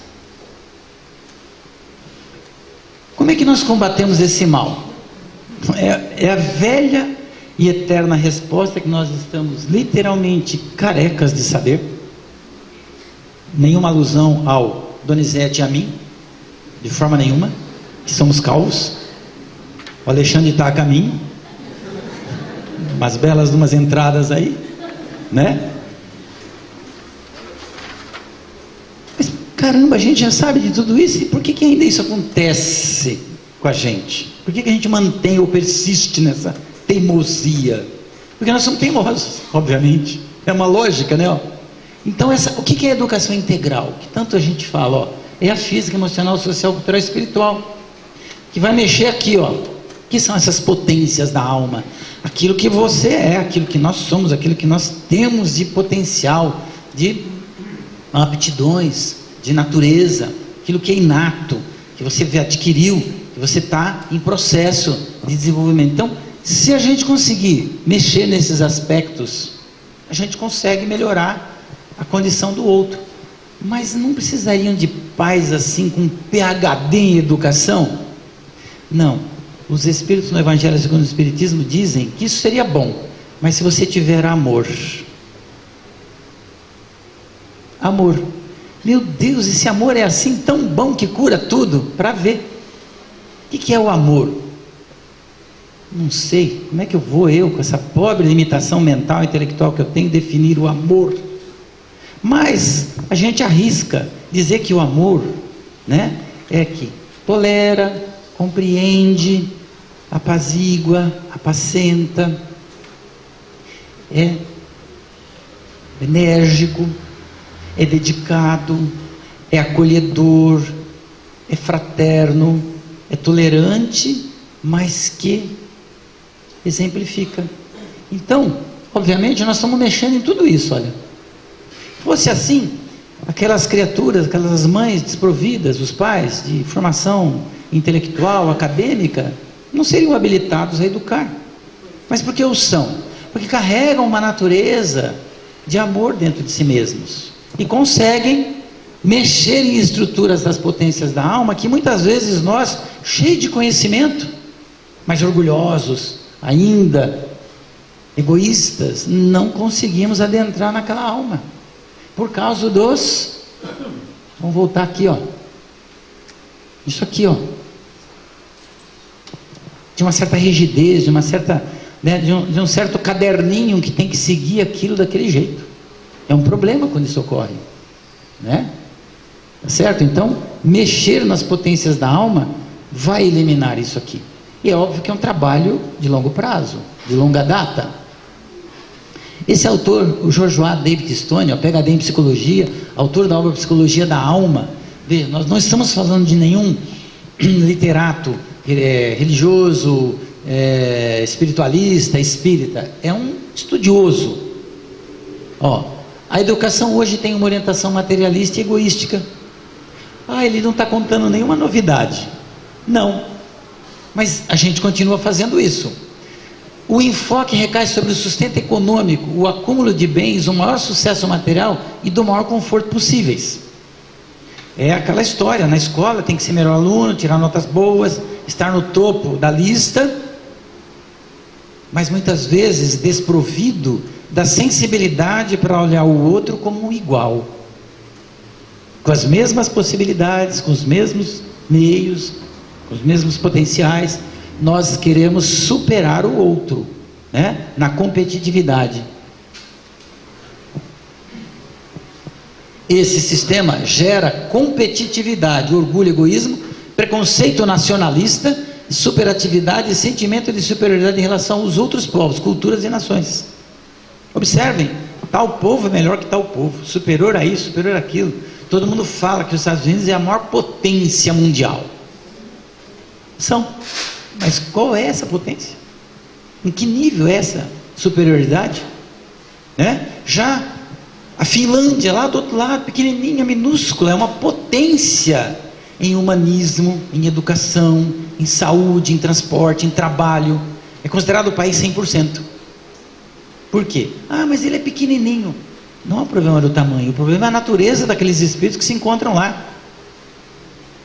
Como é que nós combatemos esse mal? É a velha e eterna resposta que nós estamos literalmente carecas de saber. Nenhuma alusão ao Donizete e a mim, de forma nenhuma, que somos calvos. O Alexandre está a caminho, umas belas umas entradas aí, né? Mas caramba, a gente já sabe de tudo isso, e por que ainda isso acontece com a gente? Por que a gente mantém ou persiste nessa teimosia? Porque nós somos teimosos, obviamente. É uma lógica, né? Então, o que é educação integral? Que tanto a gente fala, ó, é a física, emocional, social, cultural e espiritual, que vai mexer aqui, ó. Que são essas potências da alma? Aquilo que você é, aquilo que nós somos, aquilo que nós temos de potencial, de aptidões, de natureza, aquilo que é inato, que você adquiriu, que você está em processo de desenvolvimento. Então, se a gente conseguir mexer nesses aspectos, a gente consegue melhorar a condição do outro. Mas não precisariam de pais assim com PhD em educação? Não. Os Espíritos no Evangelho segundo o Espiritismo dizem que isso seria bom, mas se você tiver amor. Amor. Meu Deus, esse amor é assim tão bom que cura tudo, para ver. O que é o amor? Não sei. Como é que eu vou, com essa pobre limitação mental e intelectual que eu tenho, definir o amor? Mas a gente arrisca dizer que o amor, né, é que tolera, compreende, apazigua, apacenta, é enérgico, é dedicado, é acolhedor, é fraterno, é tolerante, mas que exemplifica. Então, obviamente, nós estamos mexendo em tudo isso, olha. Se fosse assim, aquelas criaturas, aquelas mães desprovidas, os pais de formação intelectual, acadêmica, não seriam habilitados a educar. Mas por que o são? Porque carregam uma natureza de amor dentro de si mesmos e conseguem mexer em estruturas das potências da alma que muitas vezes nós, cheios de conhecimento, mas orgulhosos, ainda egoístas, não conseguimos adentrar naquela alma por causa dos... Vamos voltar aqui, ó. Isso aqui, ó, de uma certa rigidez, de uma certa, né, de um certo caderninho que tem que seguir aquilo daquele jeito. É um problema quando isso ocorre, né? Tá certo? Então, mexer nas potências da alma vai eliminar isso aqui. E é óbvio que é um trabalho de longo prazo, de longa data. Esse autor, o Joshua David Stone, PhD em psicologia, autor da obra Psicologia da Alma. Veja, nós não estamos falando de nenhum literato religioso, espiritualista, espírita. É um estudioso. Ó, a educação hoje tem uma orientação materialista e egoística. Ele não está contando nenhuma novidade. Não. Mas a gente continua fazendo isso. O enfoque recai sobre o sustento econômico, o acúmulo de bens, o maior sucesso material e do maior conforto possíveis. É aquela história, na escola tem que ser melhor aluno, tirar notas boas, estar no topo da lista, mas muitas vezes desprovido da sensibilidade para olhar o outro como um igual, com as mesmas possibilidades, com os mesmos meios, com os mesmos potenciais. Nós queremos superar o outro, né? Na competitividade. Esse sistema gera competitividade, orgulho, egoísmo, preconceito nacionalista, superatividade e sentimento de superioridade em relação aos outros povos, culturas e nações. Observem, tal povo é melhor que tal povo, superior a isso, superior àquilo. Todo mundo fala que os Estados Unidos é a maior potência mundial. São. Mas qual é essa potência? Em que nível é essa superioridade? Né? Já a Finlândia, lá do outro lado, pequenininha, minúscula, é uma potência em humanismo, em educação, em saúde, em transporte, em trabalho. É considerado o país 100%. Por quê? Ah, mas ele é pequenininho. Não é o problema do tamanho, o problema é a natureza daqueles espíritos que se encontram lá.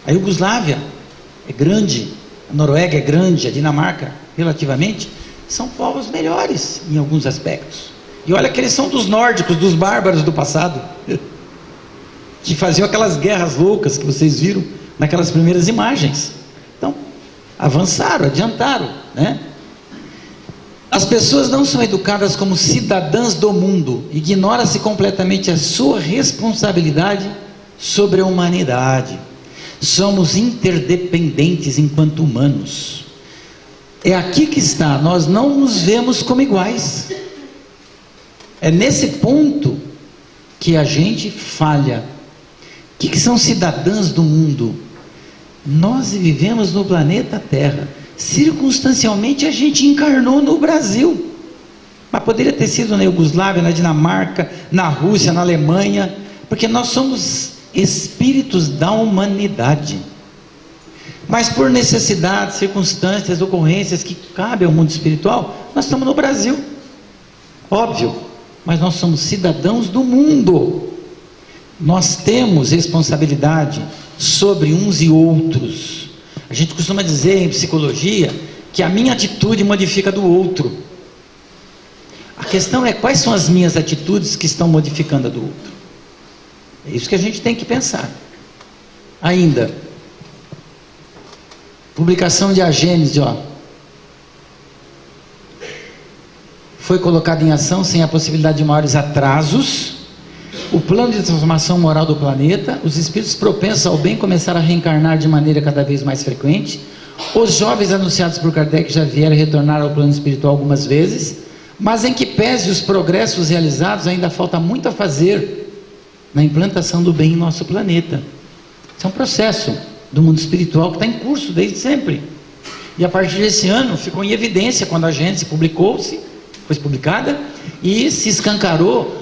A Iugoslávia é grande, a Noruega é grande, a Dinamarca, relativamente, são povos melhores em alguns aspectos. E olha que eles são dos nórdicos, dos bárbaros do passado, que faziam aquelas guerras loucas que vocês viram naquelas primeiras imagens. Então, avançaram, adiantaram, né? As pessoas não são educadas como cidadãs do mundo, ignora-se completamente a sua responsabilidade sobre a humanidade. Somos interdependentes enquanto humanos. É aqui que está, nós não nos vemos como iguais. É nesse ponto que a gente falha. O que são cidadãs do mundo? Nós vivemos no planeta Terra. Circunstancialmente a gente encarnou no Brasil, mas poderia ter sido na Iugoslávia, na Dinamarca, na Rússia, na Alemanha, porque nós somos espíritos da humanidade, mas por necessidades, circunstâncias, ocorrências que cabem ao mundo espiritual, nós estamos no Brasil, óbvio, mas nós somos cidadãos do mundo. Nós temos responsabilidade sobre uns e outros. A gente costuma dizer em psicologia que a minha atitude modifica a do outro. A questão é quais são as minhas atitudes que estão modificando a do outro. É isso que a gente tem que pensar. Ainda, publicação de A Gênese, ó. Foi colocado em ação sem a possibilidade de maiores atrasos. O plano de transformação moral do planeta, os espíritos propensos ao bem começaram a reencarnar de maneira cada vez mais frequente. Os jovens anunciados por Kardec já vieram retornar ao plano espiritual algumas vezes, mas em que pese os progressos realizados, ainda falta muito a fazer na implantação do bem em nosso planeta. Isso é um processo do mundo espiritual que está em curso desde sempre. E a partir desse ano ficou em evidência quando a Gênese publicou-se, foi publicada, e se escancarou.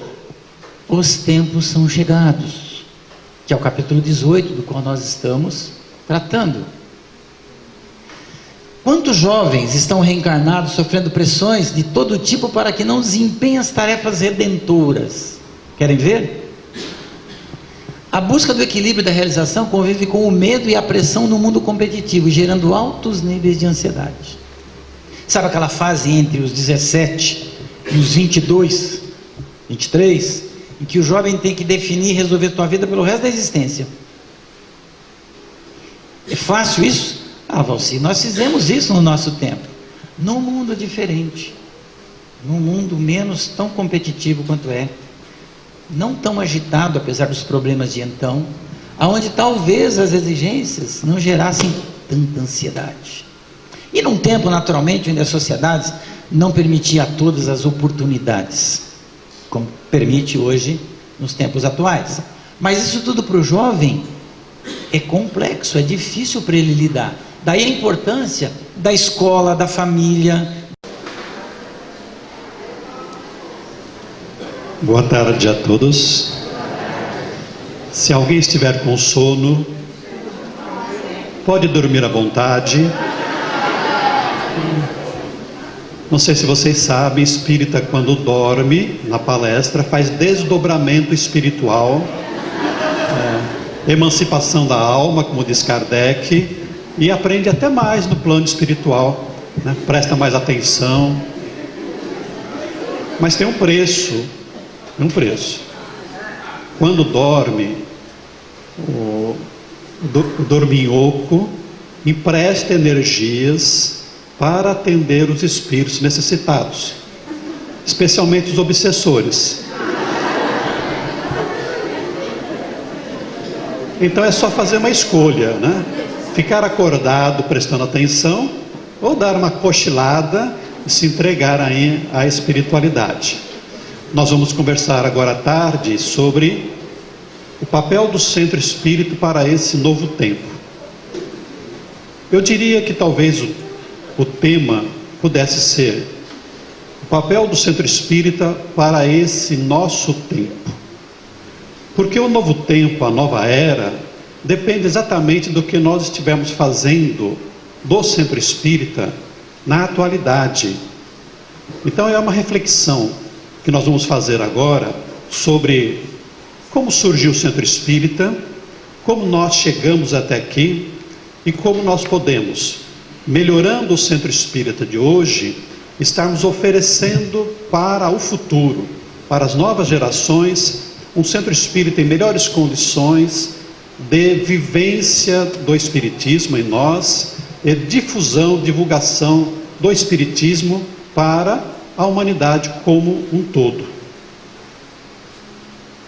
Os tempos são chegados, que é o capítulo 18 do qual nós estamos tratando. Quantos jovens estão reencarnados sofrendo pressões de todo tipo para que não desempenhem as tarefas redentoras? Querem ver? A busca do equilíbrio da realização convive com o medo e a pressão no mundo competitivo, gerando altos níveis de ansiedade. Sabe aquela fase entre os 17 e os 22, 23... em que o jovem tem que definir e resolver sua vida pelo resto da existência? É fácil isso? Ah, Valci, nós fizemos isso no nosso tempo. Num mundo diferente, num mundo menos tão competitivo quanto é, não tão agitado, apesar dos problemas de então, aonde talvez as exigências não gerassem tanta ansiedade. E num tempo, naturalmente, onde as sociedades não permitiam a todas as oportunidades, como permite hoje nos tempos atuais. Mas isso tudo para o jovem é complexo, é difícil para ele lidar. Daí a importância da escola, da família. Boa tarde a todos. Se alguém estiver com sono, pode dormir à vontade. Não sei se vocês sabem, espírita quando dorme na palestra faz desdobramento espiritual, emancipação da alma, como diz Kardec, e aprende até mais no plano espiritual, né? Presta mais atenção. Mas tem um preço, Quando dorme, o dorminhoco empresta energias para atender os espíritos necessitados, especialmente os obsessores. Então é só fazer uma escolha, né? Ficar acordado prestando atenção ou dar uma cochilada e se entregar aí à espiritualidade. Nós vamos conversar agora à tarde sobre o papel do centro espírita para esse novo tempo. Eu diria que talvez o tema pudesse ser o papel do centro espírita para esse nosso tempo. Porque o novo tempo, a nova era, depende exatamente do que nós estivermos fazendo do centro espírita na atualidade. Então é uma reflexão que nós vamos fazer agora sobre como surgiu o centro espírita, como nós chegamos até aqui e como nós podemos, melhorando o centro espírita de hoje, estarmos oferecendo para o futuro, para as novas gerações, um centro espírita em melhores condições de vivência do espiritismo em nós, e difusão, divulgação do espiritismo para a humanidade como um todo.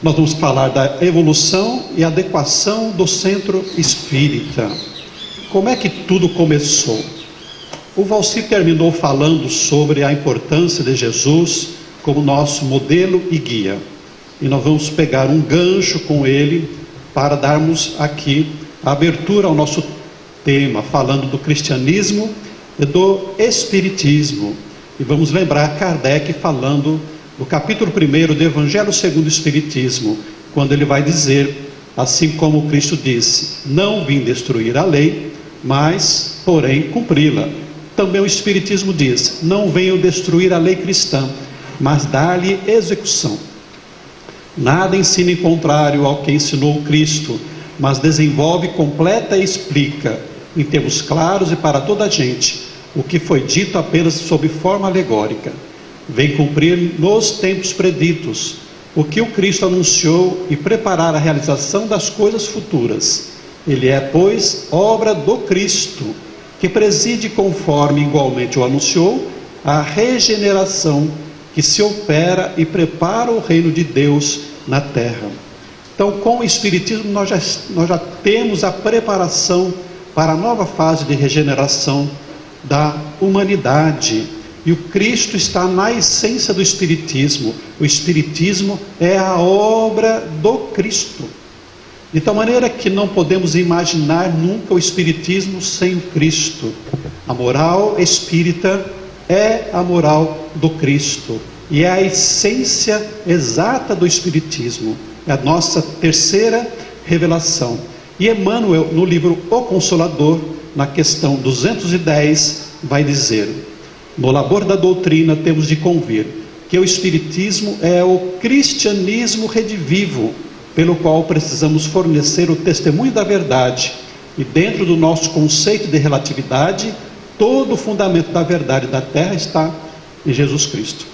Nós vamos falar da evolução e adequação do centro espírita. Como é que tudo começou? O Valcir terminou falando sobre a importância de Jesus como nosso modelo e guia. E nós vamos pegar um gancho com ele para darmos aqui a abertura ao nosso tema, falando do cristianismo e do espiritismo. E vamos lembrar Kardec falando do capítulo 1 do Evangelho segundo o Espiritismo, quando ele vai dizer, assim como Cristo disse: não vim destruir a lei, mas, porém, cumpri-la. Também o Espiritismo diz: não venho destruir a lei cristã, mas dar-lhe execução. Nada ensina em contrário ao que ensinou Cristo, mas desenvolve, completa e explica, em termos claros e para toda a gente, o que foi dito apenas sob forma alegórica. Vem cumprir nos tempos preditos o que o Cristo anunciou e preparar a realização das coisas futuras. Ele é, pois, obra do Cristo, que preside, conforme igualmente o anunciou, a regeneração que se opera e prepara o reino de Deus na terra. Então, com o Espiritismo nós já temos a preparação para a nova fase de regeneração da humanidade. E o Cristo está na essência do Espiritismo. O Espiritismo é a obra do Cristo. De tal maneira que não podemos imaginar nunca o Espiritismo sem o Cristo. A moral espírita é a moral do Cristo. E é a essência exata do Espiritismo. É a nossa terceira revelação. E Emmanuel, no livro O Consolador, na questão 210, vai dizer: no labor da doutrina temos de convir que o Espiritismo é o cristianismo redivivo, pelo qual precisamos fornecer o testemunho da verdade, e dentro do nosso conceito de relatividade, todo o fundamento da verdade da terra está em Jesus Cristo.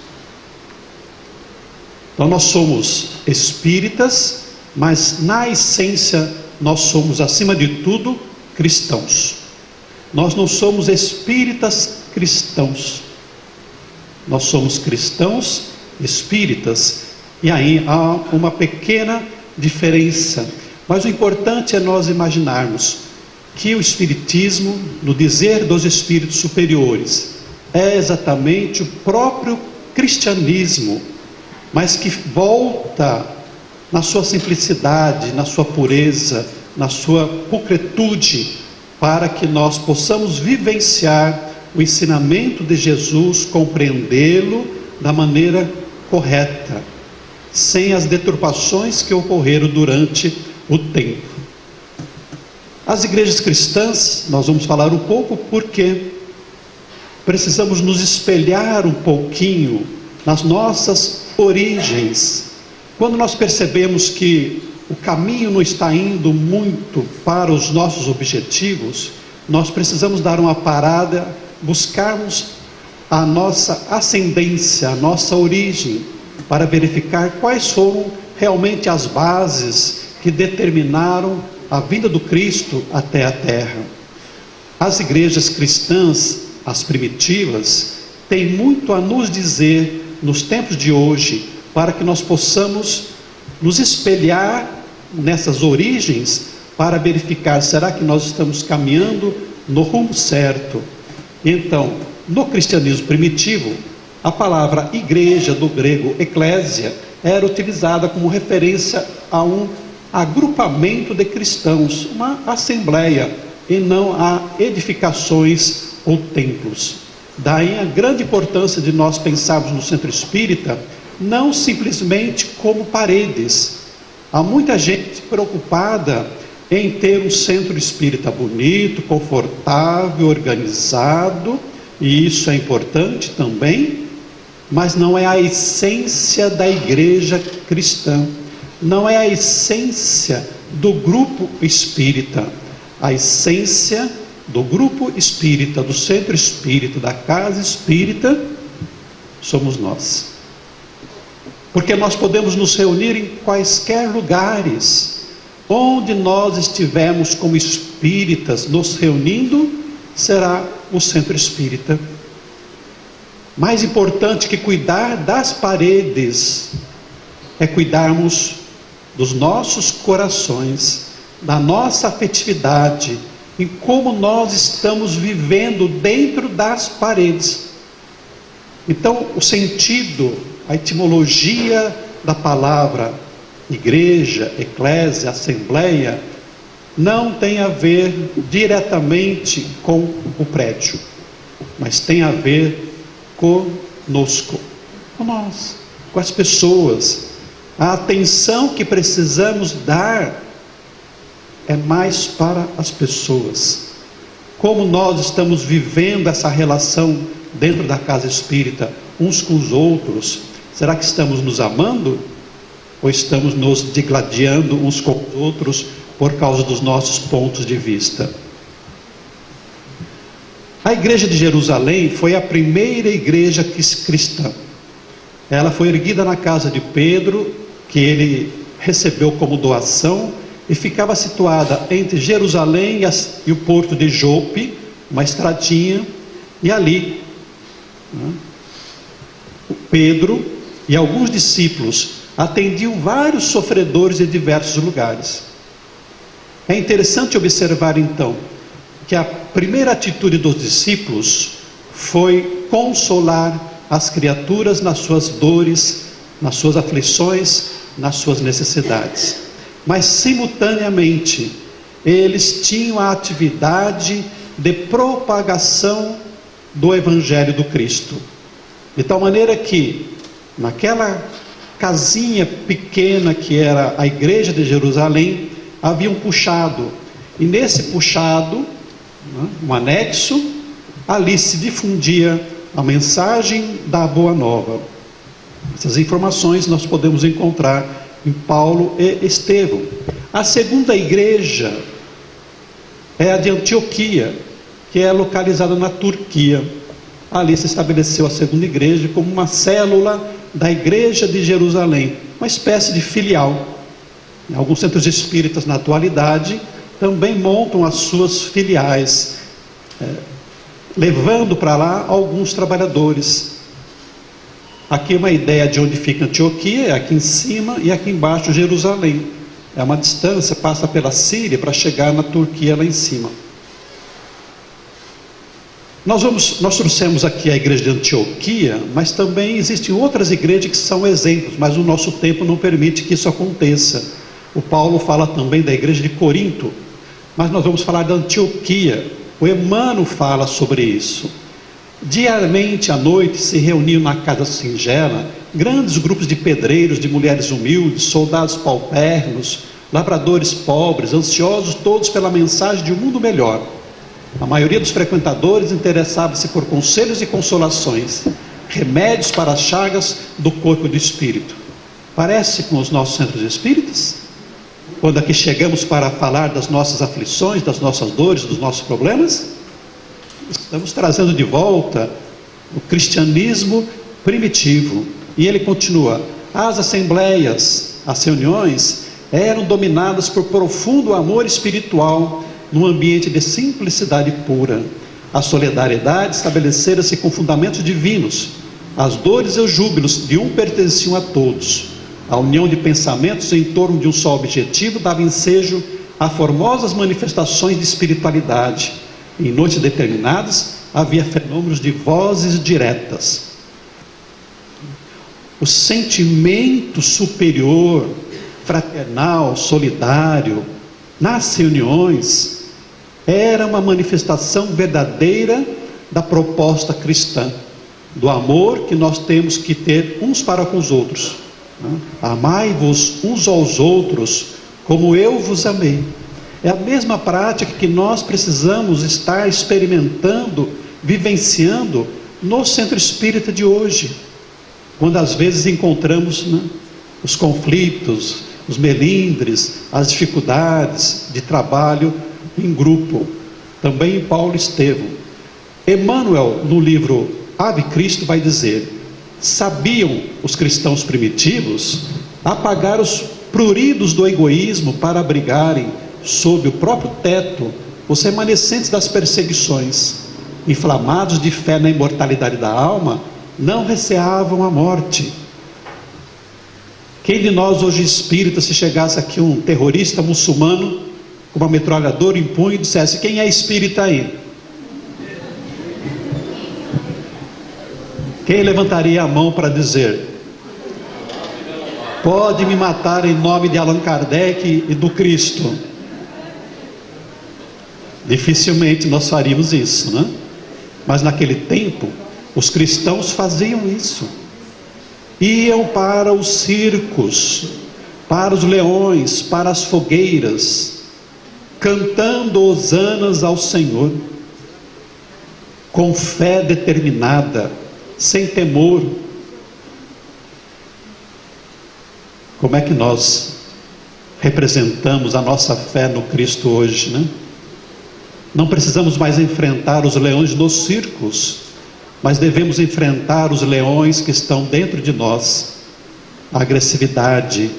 Então nós somos espíritas, mas na essência nós somos, acima de tudo, cristãos. Nós não somos espíritas cristãos, nós somos cristãos espíritas, e aí há uma pequena diferença, mas o importante é nós imaginarmos que o Espiritismo, no dizer dos espíritos superiores, é exatamente o próprio cristianismo, mas que volta na sua simplicidade, na sua pureza, na sua pulcretude, para que nós possamos vivenciar o ensinamento de Jesus, compreendê-lo da maneira correta, sem as deturpações que ocorreram durante o tempo. As igrejas cristãs, nós vamos falar um pouco porque precisamos nos espelhar um pouquinho nas nossas origens. Quando nós percebemos que o caminho não está indo muito para os nossos objetivos, nós precisamos dar uma parada, buscarmos a nossa ascendência, a nossa origem, para verificar quais foram realmente as bases que determinaram a vinda do Cristo até a terra. As igrejas cristãs, as primitivas, têm muito a nos dizer nos tempos de hoje, para que nós possamos nos espelhar nessas origens para verificar, será que nós estamos caminhando no rumo certo? Então, no cristianismo primitivo, a palavra igreja, do grego eclésia, era utilizada como referência a um agrupamento de cristãos, uma assembleia, e não a edificações ou templos. Daí a grande importância de nós pensarmos no centro espírita, não simplesmente como paredes. Há muita gente preocupada em ter um centro espírita bonito, confortável, organizado, e isso é importante também, mas não é a essência da igreja cristã, não é a essência do grupo espírita. A essência do grupo espírita, do centro espírita, da casa espírita, somos nós. Porque nós podemos nos reunir em quaisquer lugares, onde nós estivermos como espíritas nos reunindo, será o centro espírita. Mais importante que cuidar das paredes, é cuidarmos dos nossos corações, da nossa afetividade, em como nós estamos vivendo dentro das paredes. Então, o sentido, a etimologia da palavra igreja, eclésia, assembleia, não tem a ver diretamente com o prédio, mas tem a ver conosco, com nós, com as pessoas. A atenção que precisamos dar é mais para as pessoas. Como nós estamos vivendo essa relação dentro da casa espírita, uns com os outros? Será que estamos nos amando? Ou estamos nos digladiando uns com os outros por causa dos nossos pontos de vista? A igreja de Jerusalém foi a primeira igreja cristã. Ela foi erguida na casa de Pedro, que ele recebeu como doação, e ficava situada entre Jerusalém e o porto de Jope, uma estradinha, e ali Pedro e alguns discípulos atendiam vários sofredores de diversos lugares. É interessante observar então que a primeira atitude dos discípulos foi consolar as criaturas nas suas dores, nas suas aflições, nas suas necessidades. Mas simultaneamente eles tinham a atividade de propagação do Evangelho do Cristo, de tal maneira que naquela casinha pequena que era a igreja de Jerusalém, havia um puxado, e nesse puxado, um anexo, ali se difundia a mensagem da Boa Nova. Essas informações nós podemos encontrar em Paulo e Estevão. A segunda igreja é a de Antioquia, que é localizada na Turquia. Ali se estabeleceu a segunda igreja como uma célula da igreja de Jerusalém, uma espécie de filial. Alguns centros espíritas na atualidade também montam as suas filiais, levando para lá alguns trabalhadores. Aqui uma ideia de onde fica Antioquia, é aqui em cima, e aqui embaixo Jerusalém. É uma distância, passa pela Síria para chegar na Turquia lá em cima. Nós trouxemos aqui a igreja de Antioquia, mas também existem outras igrejas que são exemplos, mas o nosso tempo não permite que isso aconteça. O Paulo fala também da igreja de Corinto, mas nós vamos falar da Antioquia. O Emmanuel fala sobre isso. Diariamente à noite se reuniam na casa singela grandes grupos de pedreiros, de mulheres humildes, soldados paupérrimos, lavradores pobres, ansiosos todos pela mensagem de um mundo melhor. A maioria dos frequentadores interessava-se por conselhos e consolações, remédios para as chagas do corpo e do espírito. Parece com os nossos centros espíritas? Quando aqui chegamos para falar das nossas aflições, das nossas dores, dos nossos problemas, estamos trazendo de volta o cristianismo primitivo. E ele continua: as assembleias, as reuniões, eram dominadas por profundo amor espiritual, num ambiente de simplicidade pura. A solidariedade estabelecera-se com fundamentos divinos. As dores e os júbilos de um pertenciam a todos. A união de pensamentos em torno de um só objetivo dava ensejo a formosas manifestações de espiritualidade. Em noites determinadas havia fenômenos de vozes diretas. O sentimento superior, fraternal, solidário, nas reuniões, era uma manifestação verdadeira da proposta cristã, do amor que nós temos que ter uns para com os outros. Amai-vos uns aos outros, como eu vos amei. É a mesma prática que nós precisamos estar experimentando, vivenciando no centro espírita de hoje, quando às vezes encontramos os conflitos, os melindres, as dificuldades de trabalho em grupo. Também em Paulo Estevão. Emmanuel, no livro Ave Cristo, vai dizer: sabiam os cristãos primitivos apagar os pruridos do egoísmo para abrigarem sob o próprio teto os remanescentes das perseguições. Inflamados de fé na imortalidade da alma, não receavam a morte. Quem de nós hoje espírita, se chegasse aqui um terrorista muçulmano com uma metralhadora em punho e dissesse: quem é espírita aí? Quem levantaria a mão para dizer: pode me matar em nome de Allan Kardec e do Cristo? Dificilmente nós faríamos isso, né? Mas naquele tempo os cristãos faziam isso. Iam para os circos, para os leões, para as fogueiras, cantando hosanas ao Senhor, com fé determinada, sem temor. Como é que nós representamos a nossa fé no Cristo hoje, né? Não precisamos mais enfrentar os leões nos circos, mas devemos enfrentar os leões que estão dentro de nós. A agressividade.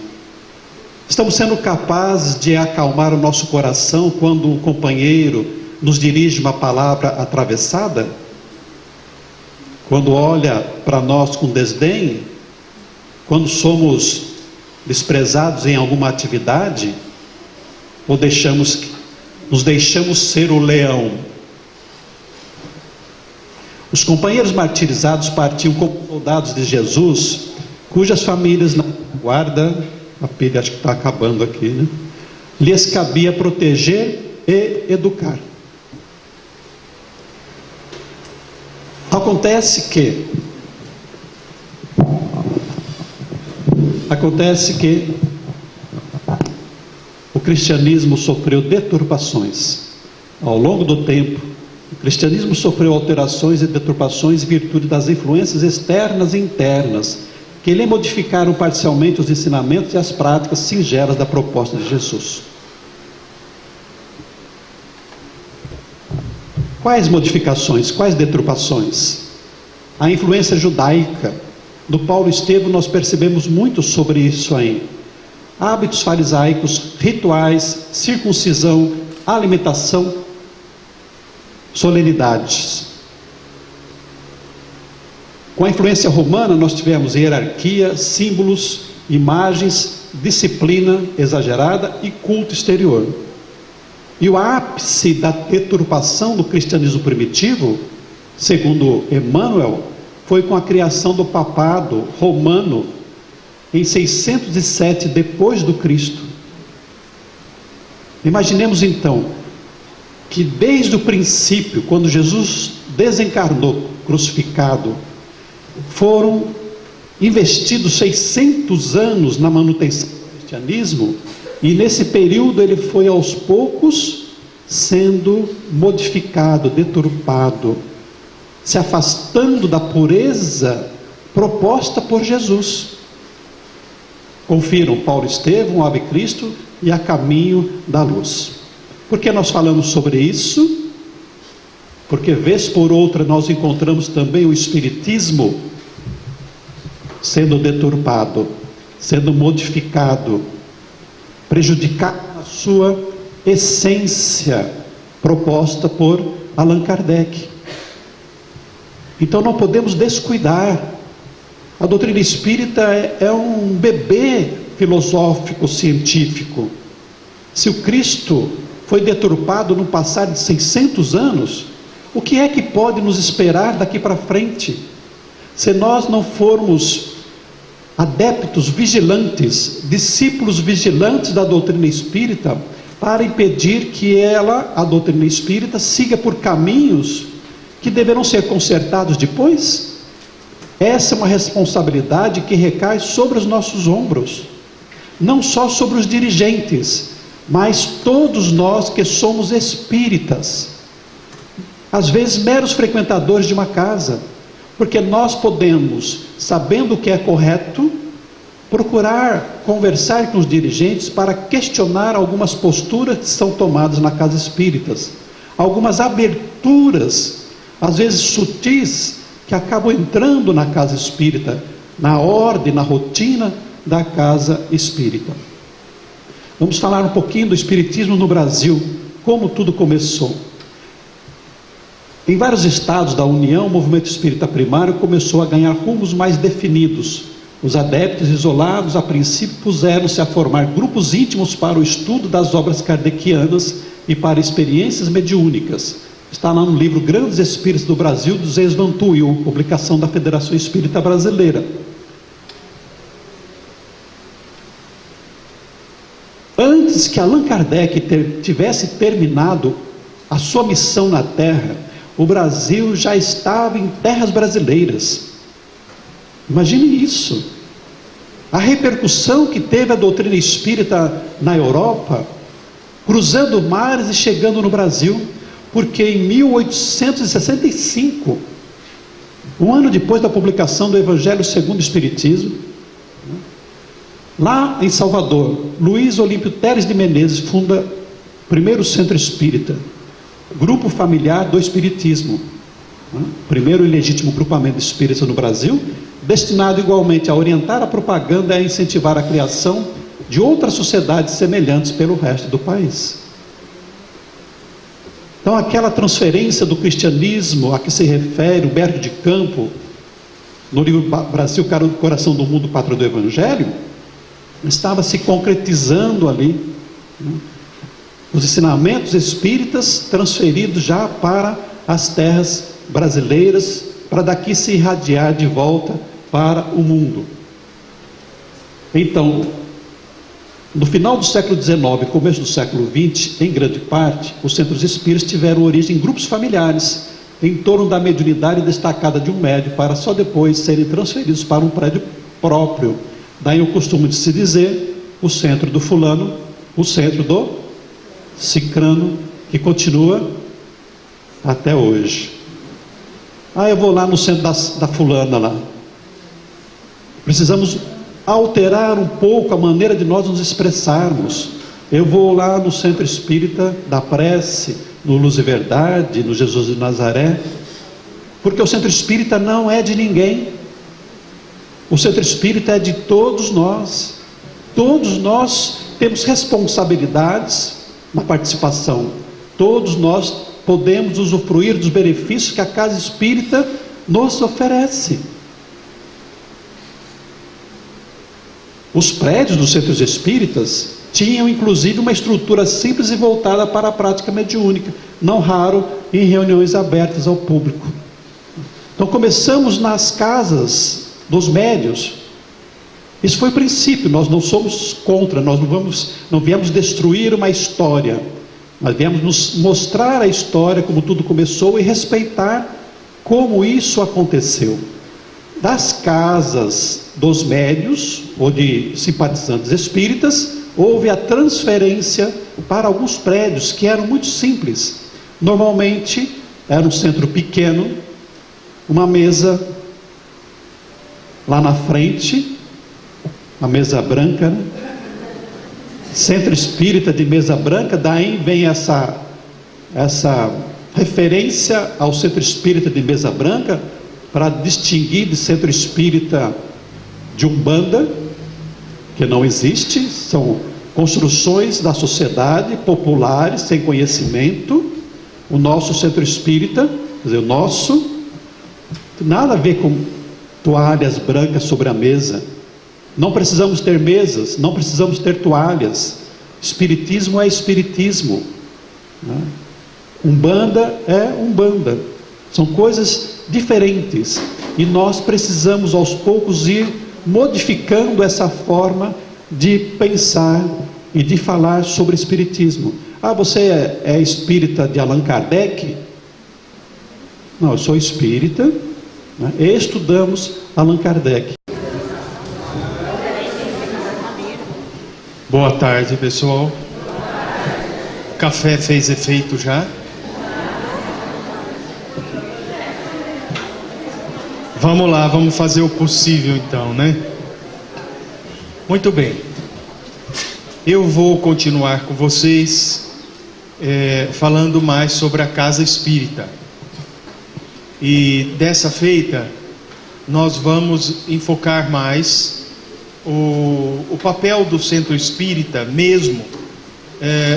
Estamos sendo capazes de acalmar o nosso coração quando um companheiro nos dirige uma palavra atravessada? Quando olha para nós com desdém? Quando somos desprezados em alguma atividade? Ou nos deixamos ser o leão? Os companheiros martirizados partiam como soldados de Jesus, cujas famílias na guarda, a pilha acho que está acabando aqui, né? Lhes cabia proteger e educar. Acontece que o cristianismo sofreu deturpações. Ao longo do tempo, o cristianismo sofreu alterações e deturpações em virtude das influências externas e internas, que lhe modificaram parcialmente os ensinamentos e as práticas singelas da proposta de Jesus. Quais modificações, quais deturpações? A influência judaica. Do Paulo Estevão nós percebemos muito sobre isso aí. Hábitos farisaicos, rituais, circuncisão, alimentação, solenidades. Com a influência romana nós tivemos hierarquia, símbolos, imagens, disciplina exagerada e culto exterior. E o ápice da deturpação do cristianismo primitivo, segundo Emmanuel, foi com a criação do papado romano em 607 depois do Cristo. Imaginemos então que desde o princípio, quando Jesus desencarnou, crucificado, foram investidos 600 anos na manutenção do cristianismo, e nesse período ele foi aos poucos sendo modificado, deturpado, se afastando da pureza proposta por Jesus. Confiram Paulo Estevão, Ave Cristo e A Caminho da Luz. Por que nós falamos sobre isso? porque vez por outra nós encontramos também o espiritismo sendo deturpado, sendo modificado, prejudicado na sua essência proposta por Allan Kardec. Então não podemos descuidar. A doutrina espírita é um bebê filosófico, científico. Se o Cristo foi deturpado no passar de 600 anos, o que é que pode nos esperar daqui para frente? Se nós não formos adeptos vigilantes, discípulos vigilantes da doutrina espírita, para impedir que a doutrina espírita, siga por caminhos que deverão ser consertados depois. Essa é uma responsabilidade que recai sobre os nossos ombros, não só sobre os dirigentes, mas todos nós que somos espíritas, às vezes meros frequentadores de uma casa, porque nós podemos, sabendo o que é correto, procurar conversar com os dirigentes para questionar algumas posturas que são tomadas na casa espíritas, algumas aberturas, às vezes sutis, que acabam entrando na casa espírita, na ordem, na rotina da casa espírita. Vamos falar um pouquinho do espiritismo no Brasil, como tudo começou. Em vários estados da União, o movimento espírita primário começou a ganhar rumos mais definidos. Os adeptos isolados, a princípio, puseram-se a formar grupos íntimos para o estudo das obras kardecianas e para experiências mediúnicas. Está lá no livro Grandes Espíritos do Brasil, do Zé Van Tuyl, publicação da Federação Espírita Brasileira. Antes que Allan Kardec tivesse terminado a sua missão na Terra, o Brasil já estava em terras brasileiras. Imagine isso. A repercussão que teve a doutrina espírita na Europa, cruzando mares e chegando no Brasil, porque em 1865, um ano depois da publicação do Evangelho segundo o Espiritismo, lá em Salvador, Luiz Olímpio Teres de Menezes funda o primeiro centro espírita, Grupo Familiar do Espiritismo, primeiro e legítimo grupamento espírita no Brasil, destinado igualmente a orientar a propaganda e a incentivar a criação de outras sociedades semelhantes pelo resto do país. Então aquela transferência do cristianismo a que se refere Humberto de Campos no livro Brasil, Coração do Mundo, Pátria do Evangelho, estava se concretizando ali, os ensinamentos espíritas transferidos já para as terras brasileiras, para daqui se irradiar de volta para o mundo. Então, no final do século XIX, começo do século XX, em grande parte, os centros espíritas tiveram origem em grupos familiares, em torno da mediunidade destacada de um médium, para só depois serem transferidos para um prédio próprio. Daí o costume de se dizer, o centro do fulano, o centro do cicrano, que continua até hoje. Eu vou lá no centro da fulana lá. Precisamos alterar um pouco a maneira de nós nos expressarmos. Eu vou lá no centro espírita da prece, no Luz e Verdade, no Jesus de Nazaré, porque o centro espírita não é de ninguém. O centro espírita é de todos nós. Todos nós temos responsabilidades na participação. Todos nós podemos usufruir dos benefícios que a casa espírita nos oferece. Os prédios dos centros espíritas tinham inclusive uma estrutura simples e voltada para a prática mediúnica, não raro em reuniões abertas ao público. Então começamos nas casas dos médios. Isso foi o princípio. Nós não somos contra, nós não viemos destruir uma história, nós viemos nos mostrar a história, como tudo começou, e respeitar como isso aconteceu. Das casas dos médios, ou de simpatizantes espíritas, houve a transferência para alguns prédios que eram muito simples. Normalmente, era um centro pequeno, uma mesa lá na frente, a mesa branca, né? Centro espírita de mesa branca, daí vem essa referência ao centro espírita de Mesa Branca para distinguir de centro espírita de Umbanda, que não existe, são construções da sociedade, populares, sem conhecimento. O nosso centro espírita, quer dizer, o nosso, nada a ver com toalhas brancas sobre a mesa. Não precisamos ter mesas, não precisamos ter toalhas. Espiritismo é espiritismo, né? Umbanda é Umbanda. São coisas diferentes. E nós precisamos aos poucos ir modificando essa forma de pensar e de falar sobre espiritismo. Ah, você é espírita de Allan Kardec? Não, eu sou espírita, né? E estudamos Allan Kardec. Boa tarde, pessoal. Café fez efeito já? Vamos lá, vamos fazer o possível então, né? Muito bem. Eu vou continuar com vocês falando mais sobre a casa espírita. E dessa feita, nós vamos enfocar mais o papel do centro espírita mesmo,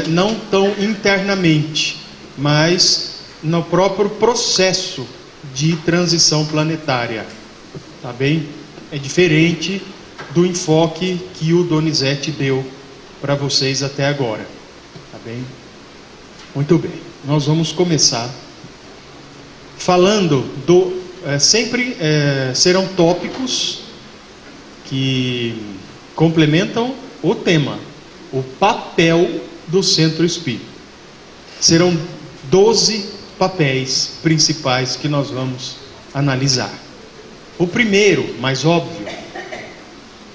não tão internamente, mas no próprio processo de transição planetária, tá bem? É diferente do enfoque que o Donizete deu para vocês até agora, tá bem? Muito bem, nós vamos começar falando sempre serão tópicos que complementam o tema, o papel do centro espírita. Serão 12 papéis principais que nós vamos analisar. O primeiro, mais óbvio,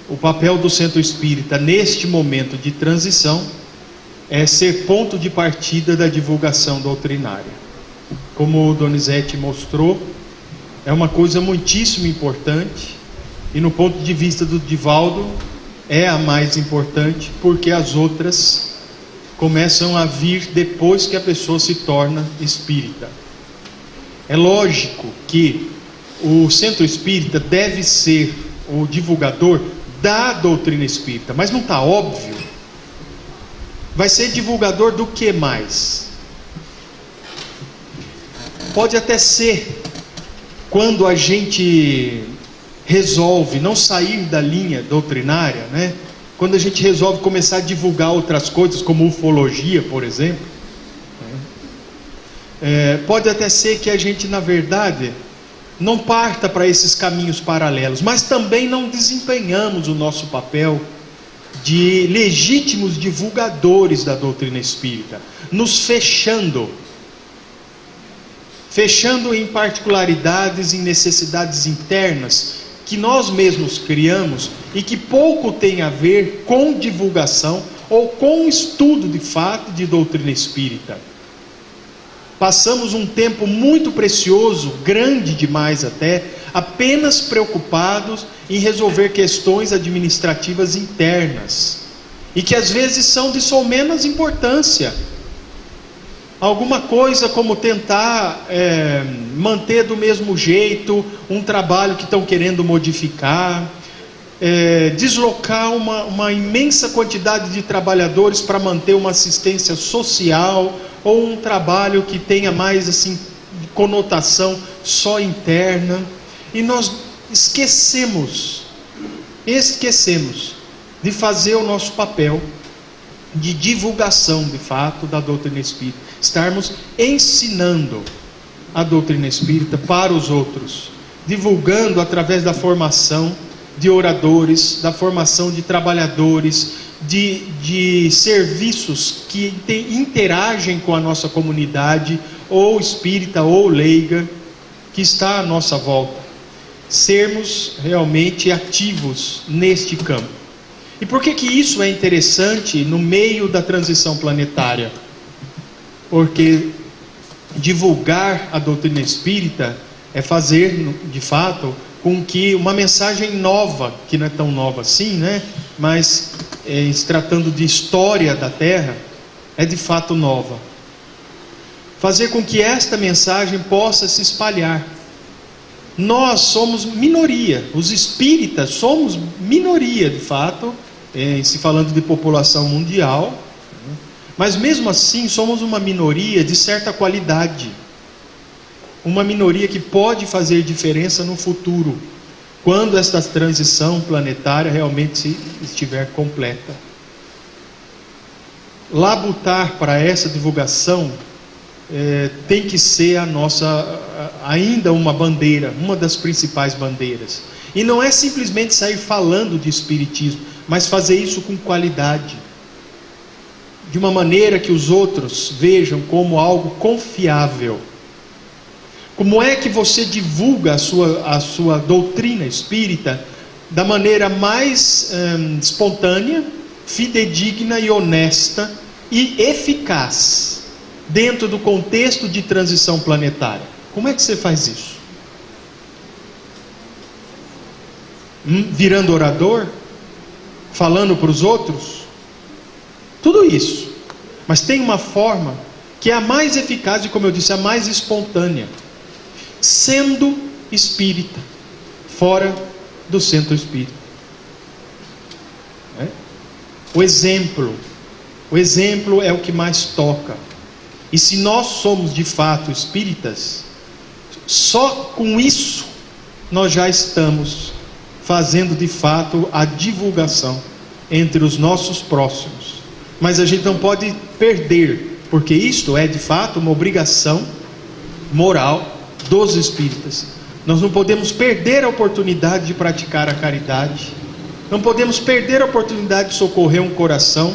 o papel do centro espírita neste momento de transição é ser ponto de partida da divulgação doutrinária. Como o Donizete mostrou, é uma coisa muitíssimo importante, e no ponto de vista do Divaldo é a mais importante, porque as outras começam a vir depois que a pessoa se torna espírita. É lógico que o centro espírita deve ser o divulgador da doutrina espírita, mas não está óbvio? Vai ser divulgador do que mais? Pode até ser, quando a gente resolve não sair da linha doutrinária, né? Quando a gente resolve começar a divulgar outras coisas, como ufologia, por exemplo, pode até ser que a gente, na verdade, não parta para esses caminhos paralelos, mas também não desempenhamos o nosso papel de legítimos divulgadores da doutrina espírita, nos fechando em particularidades, em necessidades internas que nós mesmos criamos e que pouco tem a ver com divulgação ou com estudo de fato de doutrina espírita. Passamos um tempo muito precioso, grande demais até, apenas preocupados em resolver questões administrativas internas, e que às vezes são de somenos importância. Alguma coisa como tentar manter do mesmo jeito um trabalho que estão querendo modificar, deslocar uma imensa quantidade de trabalhadores para manter uma assistência social, ou um trabalho que tenha mais assim conotação só interna, e nós esquecemos de fazer o nosso papel de divulgação de fato da doutrina espírita, estarmos ensinando a doutrina espírita para os outros, divulgando através da formação de oradores, da formação de trabalhadores, de serviços que interagem com a nossa comunidade, ou espírita ou leiga, que está à nossa volta. Sermos realmente ativos neste campo. E por que isso é interessante no meio da transição planetária? Porque divulgar a doutrina espírita é fazer, de fato, com que uma mensagem nova, que não é tão nova assim, né? Mas se tratando de história da Terra, é de fato nova. fazer com que esta mensagem possa se espalhar. Nós somos minoria, os espíritas somos minoria de fato, se falando de população mundial, mas mesmo assim somos uma minoria de certa qualidade, uma minoria que pode fazer diferença no futuro, quando esta transição planetária realmente estiver completa. Labutar para essa divulgação tem que ser a nossa, ainda uma bandeira, uma das principais bandeiras. E não é simplesmente sair falando de espiritismo, mas fazer isso com qualidade, de uma maneira que os outros vejam como algo confiável. Como é que você divulga a sua doutrina espírita da maneira mais espontânea, fidedigna e honesta e eficaz, dentro do contexto de transição planetária? Como é que você faz isso? Virando orador? Falando para os outros? Tudo isso. Mas tem uma forma que é a mais eficaz e, como eu disse, a mais espontânea. Sendo espírita, fora do centro espírita. O exemplo é o que mais toca. E se nós somos de fato espíritas, só com isso nós já estamos fazendo de fato a divulgação entre os nossos próximos. Mas a gente não pode perder, porque isto é de fato uma obrigação moral dos espíritas. Nós não podemos perder a oportunidade de praticar a caridade, não podemos perder a oportunidade de socorrer um coração,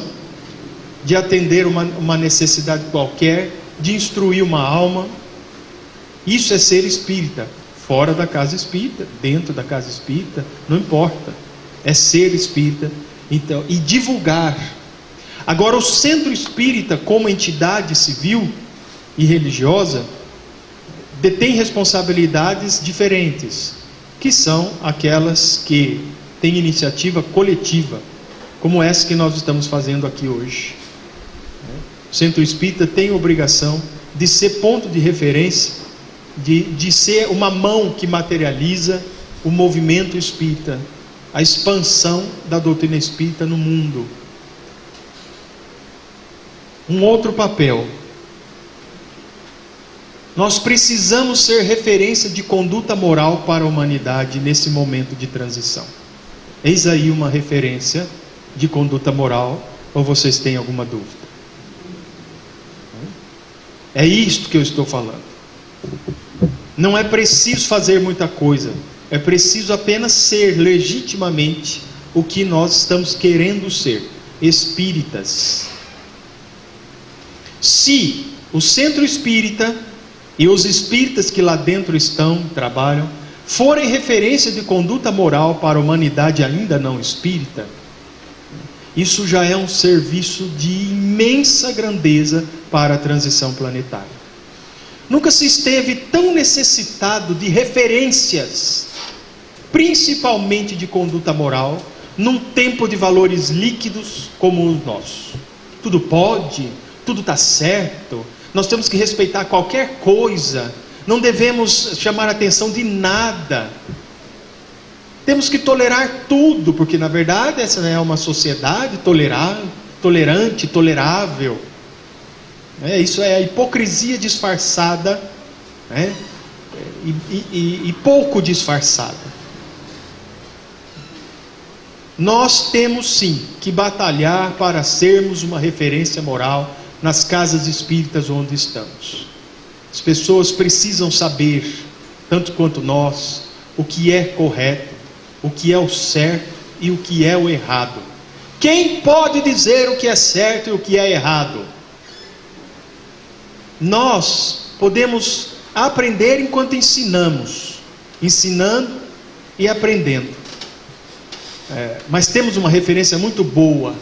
de atender uma necessidade qualquer, de instruir uma alma. Isso é ser espírita, fora da casa espírita, dentro da casa espírita, não importa, é ser espírita, então, e divulgar. Agora, o centro espírita, como entidade civil e religiosa, detém responsabilidades diferentes, que são aquelas que têm iniciativa coletiva, como essa que nós estamos fazendo aqui hoje. O centro espírita tem a obrigação de ser ponto de referência, de ser uma mão que materializa o movimento espírita, a expansão da doutrina espírita no mundo. Um outro papel: nós precisamos ser referência de conduta moral para a humanidade nesse momento de transição. Eis aí uma referência de conduta moral, ou vocês têm alguma dúvida? É isto que eu estou falando. Não é preciso fazer muita coisa, é preciso apenas ser legitimamente o que nós estamos querendo ser: espíritas. Se o centro espírita e os espíritas que lá dentro trabalham, forem referência de conduta moral para a humanidade ainda não espírita, isso já é um serviço de imensa grandeza para a transição planetária. Nunca se esteve tão necessitado de referências, principalmente de conduta moral, num tempo de valores líquidos como o nosso. Tudo pode, tudo está certo, nós temos que respeitar qualquer coisa, não devemos chamar a atenção de nada, temos que tolerar tudo, porque na verdade essa é uma sociedade tolerante, tolerável. Isso é a hipocrisia disfarçada, e pouco disfarçada. Nós temos sim que batalhar para sermos uma referência moral nas casas espíritas onde estamos. As pessoas precisam saber, tanto quanto nós, o que é correto, o que é o certo e o que é o errado. Quem pode dizer o que é certo e o que é errado? Nós podemos aprender enquanto ensinamos, ensinando e aprendendo. Mas temos uma referência muito boa,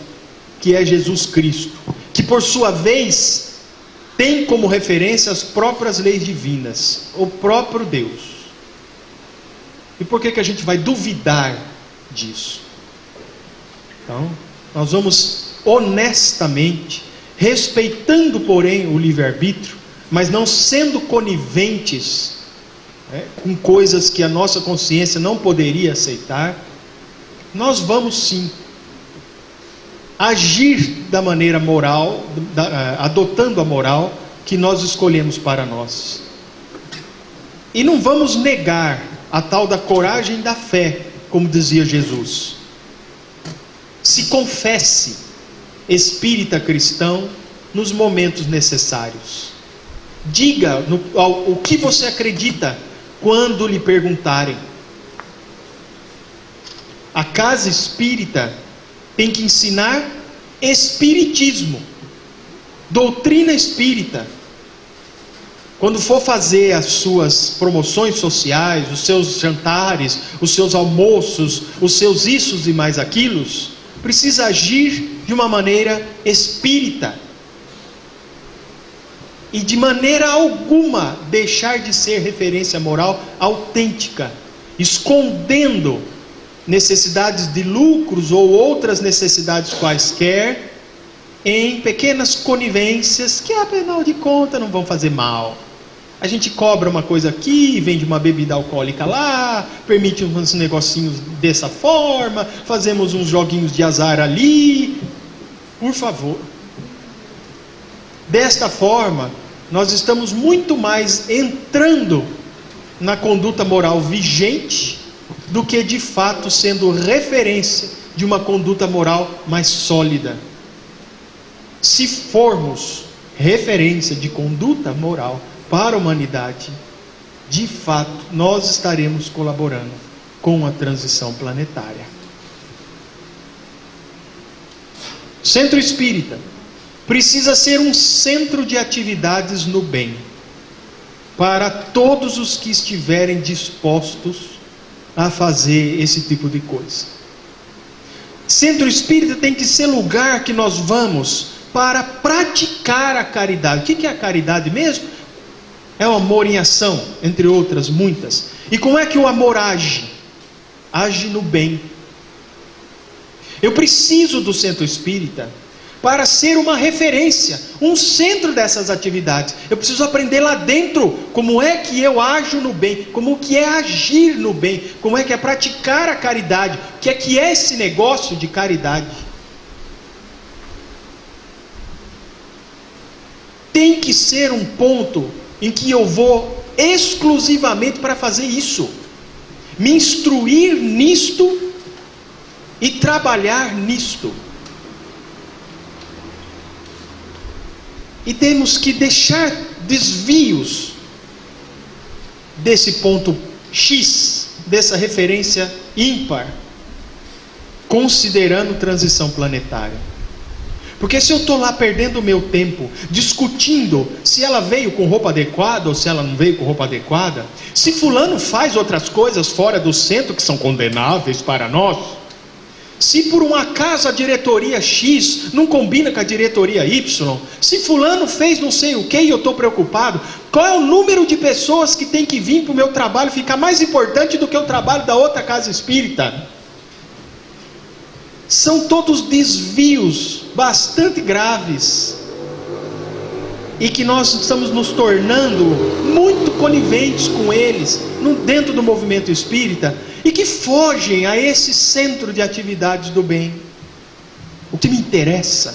que é Jesus Cristo, que por sua vez tem como referência as próprias leis divinas, o próprio Deus. E por que a gente vai duvidar disso? Então, nós vamos honestamente, respeitando porém o livre-arbítrio, mas não sendo coniventes, com coisas que a nossa consciência não poderia aceitar, nós vamos sim agir da maneira moral, adotando a moral que nós escolhemos para nós. E não vamos negar a tal da coragem da fé, como dizia Jesus. Se confesse espírita cristão nos momentos necessários. Diga o que você acredita quando lhe perguntarem. A casa espírita tem que ensinar espiritismo, doutrina espírita. Quando for fazer as suas promoções sociais, os seus jantares, os seus almoços, os seus issos e mais aquilos, precisa agir de uma maneira espírita. E de maneira alguma deixar de ser referência moral autêntica, escondendo necessidades de lucros ou outras necessidades quaisquer em pequenas conivências que, afinal de contas, não vão fazer mal. A gente cobra uma coisa aqui, vende uma bebida alcoólica lá, permite uns negocinhos dessa forma, fazemos uns joguinhos de azar ali. Por favor. Desta forma, nós estamos muito mais entrando na conduta moral vigente do que de fato sendo referência de uma conduta moral mais sólida. Se formos referência de conduta moral para a humanidade, de fato nós estaremos colaborando com a transição planetária. Centro espírita precisa ser um centro de atividades no bem, para todos os que estiverem dispostos a fazer esse tipo de coisa. Centro espírita tem que ser lugar que nós vamos para praticar a caridade. O que é a caridade mesmo? É o amor em ação, entre outras muitas. E como é que o amor age? Age no bem. Eu preciso do centro espírita para ser uma referência, um centro dessas atividades. Eu preciso aprender lá dentro como é que eu ajo no bem, como que é agir no bem, como é que é praticar a caridade, o que é esse negócio de caridade. Tem que ser um ponto em que eu vou exclusivamente para fazer isso, me instruir nisto e trabalhar nisto. E temos que deixar desvios desse ponto X, dessa referência ímpar, considerando transição planetária. Porque se eu estou lá perdendo o meu tempo, discutindo se ela veio com roupa adequada ou se ela não veio com roupa adequada, se fulano faz outras coisas fora do centro que são condenáveis para nós, se por um acaso a diretoria X não combina com a diretoria Y, se fulano fez não sei o que e eu estou preocupado, qual é o número de pessoas que tem que vir para o meu trabalho ficar mais importante do que o trabalho da outra casa espírita? São todos desvios bastante graves e que nós estamos nos tornando muito coniventes com eles dentro do movimento espírita e que fogem a esse centro de atividades do bem. O que me interessa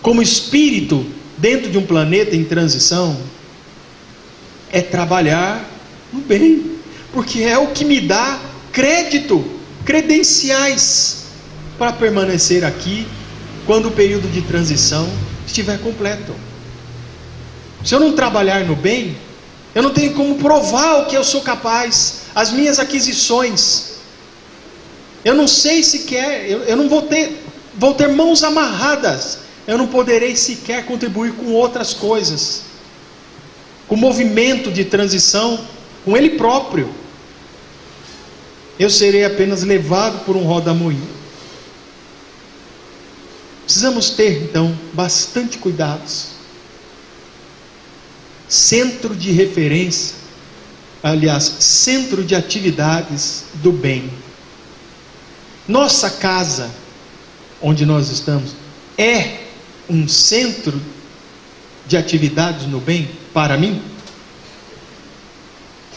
como espírito dentro de um planeta em transição é trabalhar no bem, porque é o que me dá crédito, credenciais para permanecer aqui quando o período de transição estiver completo. Se eu não trabalhar no bem, eu não tenho como provar o que eu sou capaz, as minhas aquisições. Eu não sei sequer, eu não vou ter mãos amarradas, eu não poderei sequer contribuir com outras coisas, com o movimento de transição, com ele próprio. Eu serei apenas levado por um roda-moinho. Precisamos ter então bastante cuidados. Centro de referência, aliás, centro de atividades do bem. Nossa casa, onde nós estamos, é um centro de atividades no bem? para mim?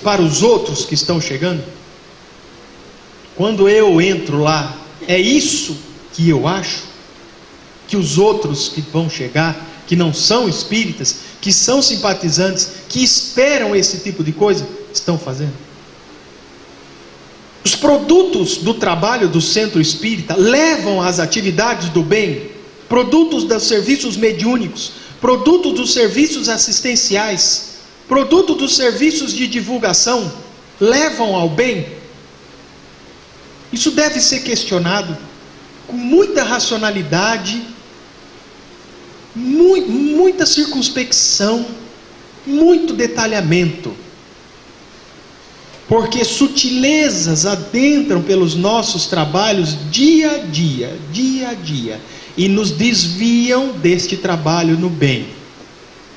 Para os outros que estão chegando? Quando eu entro lá, é isso que eu acho? Que os outros que vão chegar, que não são espíritas, que são simpatizantes, que esperam esse tipo de coisa, estão fazendo? Os produtos do trabalho do centro espírita levam às atividades do bem, produtos dos serviços mediúnicos, produtos dos serviços assistenciais, produto dos serviços de divulgação, levam ao bem? Isso deve ser questionado com muita racionalidade, muita circunspecção, muito detalhamento, porque sutilezas adentram pelos nossos trabalhos dia a dia, e nos desviam deste trabalho no bem,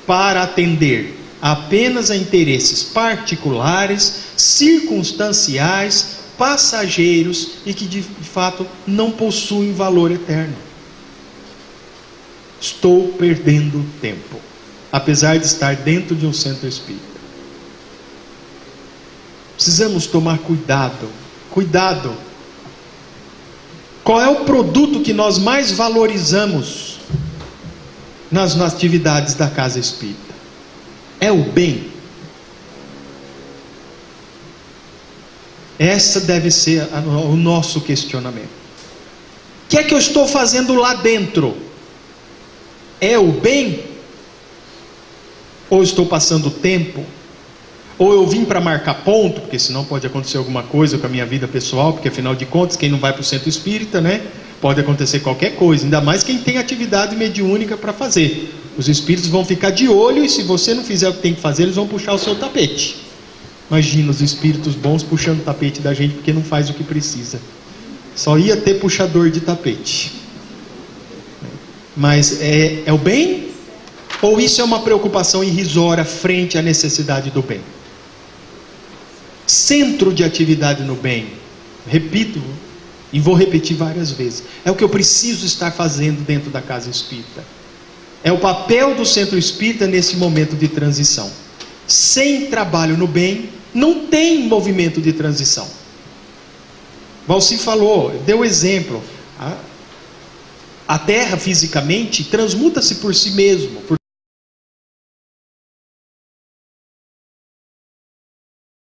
para atender apenas a interesses particulares, circunstanciais, passageiros e que de fato não possuem valor eterno. Estou perdendo tempo, apesar de estar dentro de um centro espírita. Precisamos tomar cuidado. Qual é o produto que nós mais valorizamos nas atividades da casa espírita? É o bem? Essa deve ser o nosso questionamento. O que é que eu estou fazendo lá dentro? É o bem? Ou estou passando tempo? Ou eu vim para marcar ponto, porque senão pode acontecer alguma coisa com a minha vida pessoal, porque afinal de contas, quem não vai para o centro espírita, né? Pode acontecer qualquer coisa, ainda mais quem tem atividade mediúnica para fazer. Os espíritos vão ficar de olho, e se você não fizer o que tem que fazer, eles vão puxar o seu tapete. Imagina os espíritos bons puxando o tapete da gente porque não faz o que precisa. Só ia ter puxador de tapete. Mas é o bem? Ou isso é uma preocupação irrisória frente à necessidade do bem? Centro de atividade no bem, repito, e vou repetir várias vezes, é o que eu preciso estar fazendo dentro da casa espírita. É o papel do centro espírita nesse momento de transição. Sem trabalho no bem, não tem movimento de transição. Valci falou, deu exemplo. A Terra fisicamente transmuta-se por si mesmo,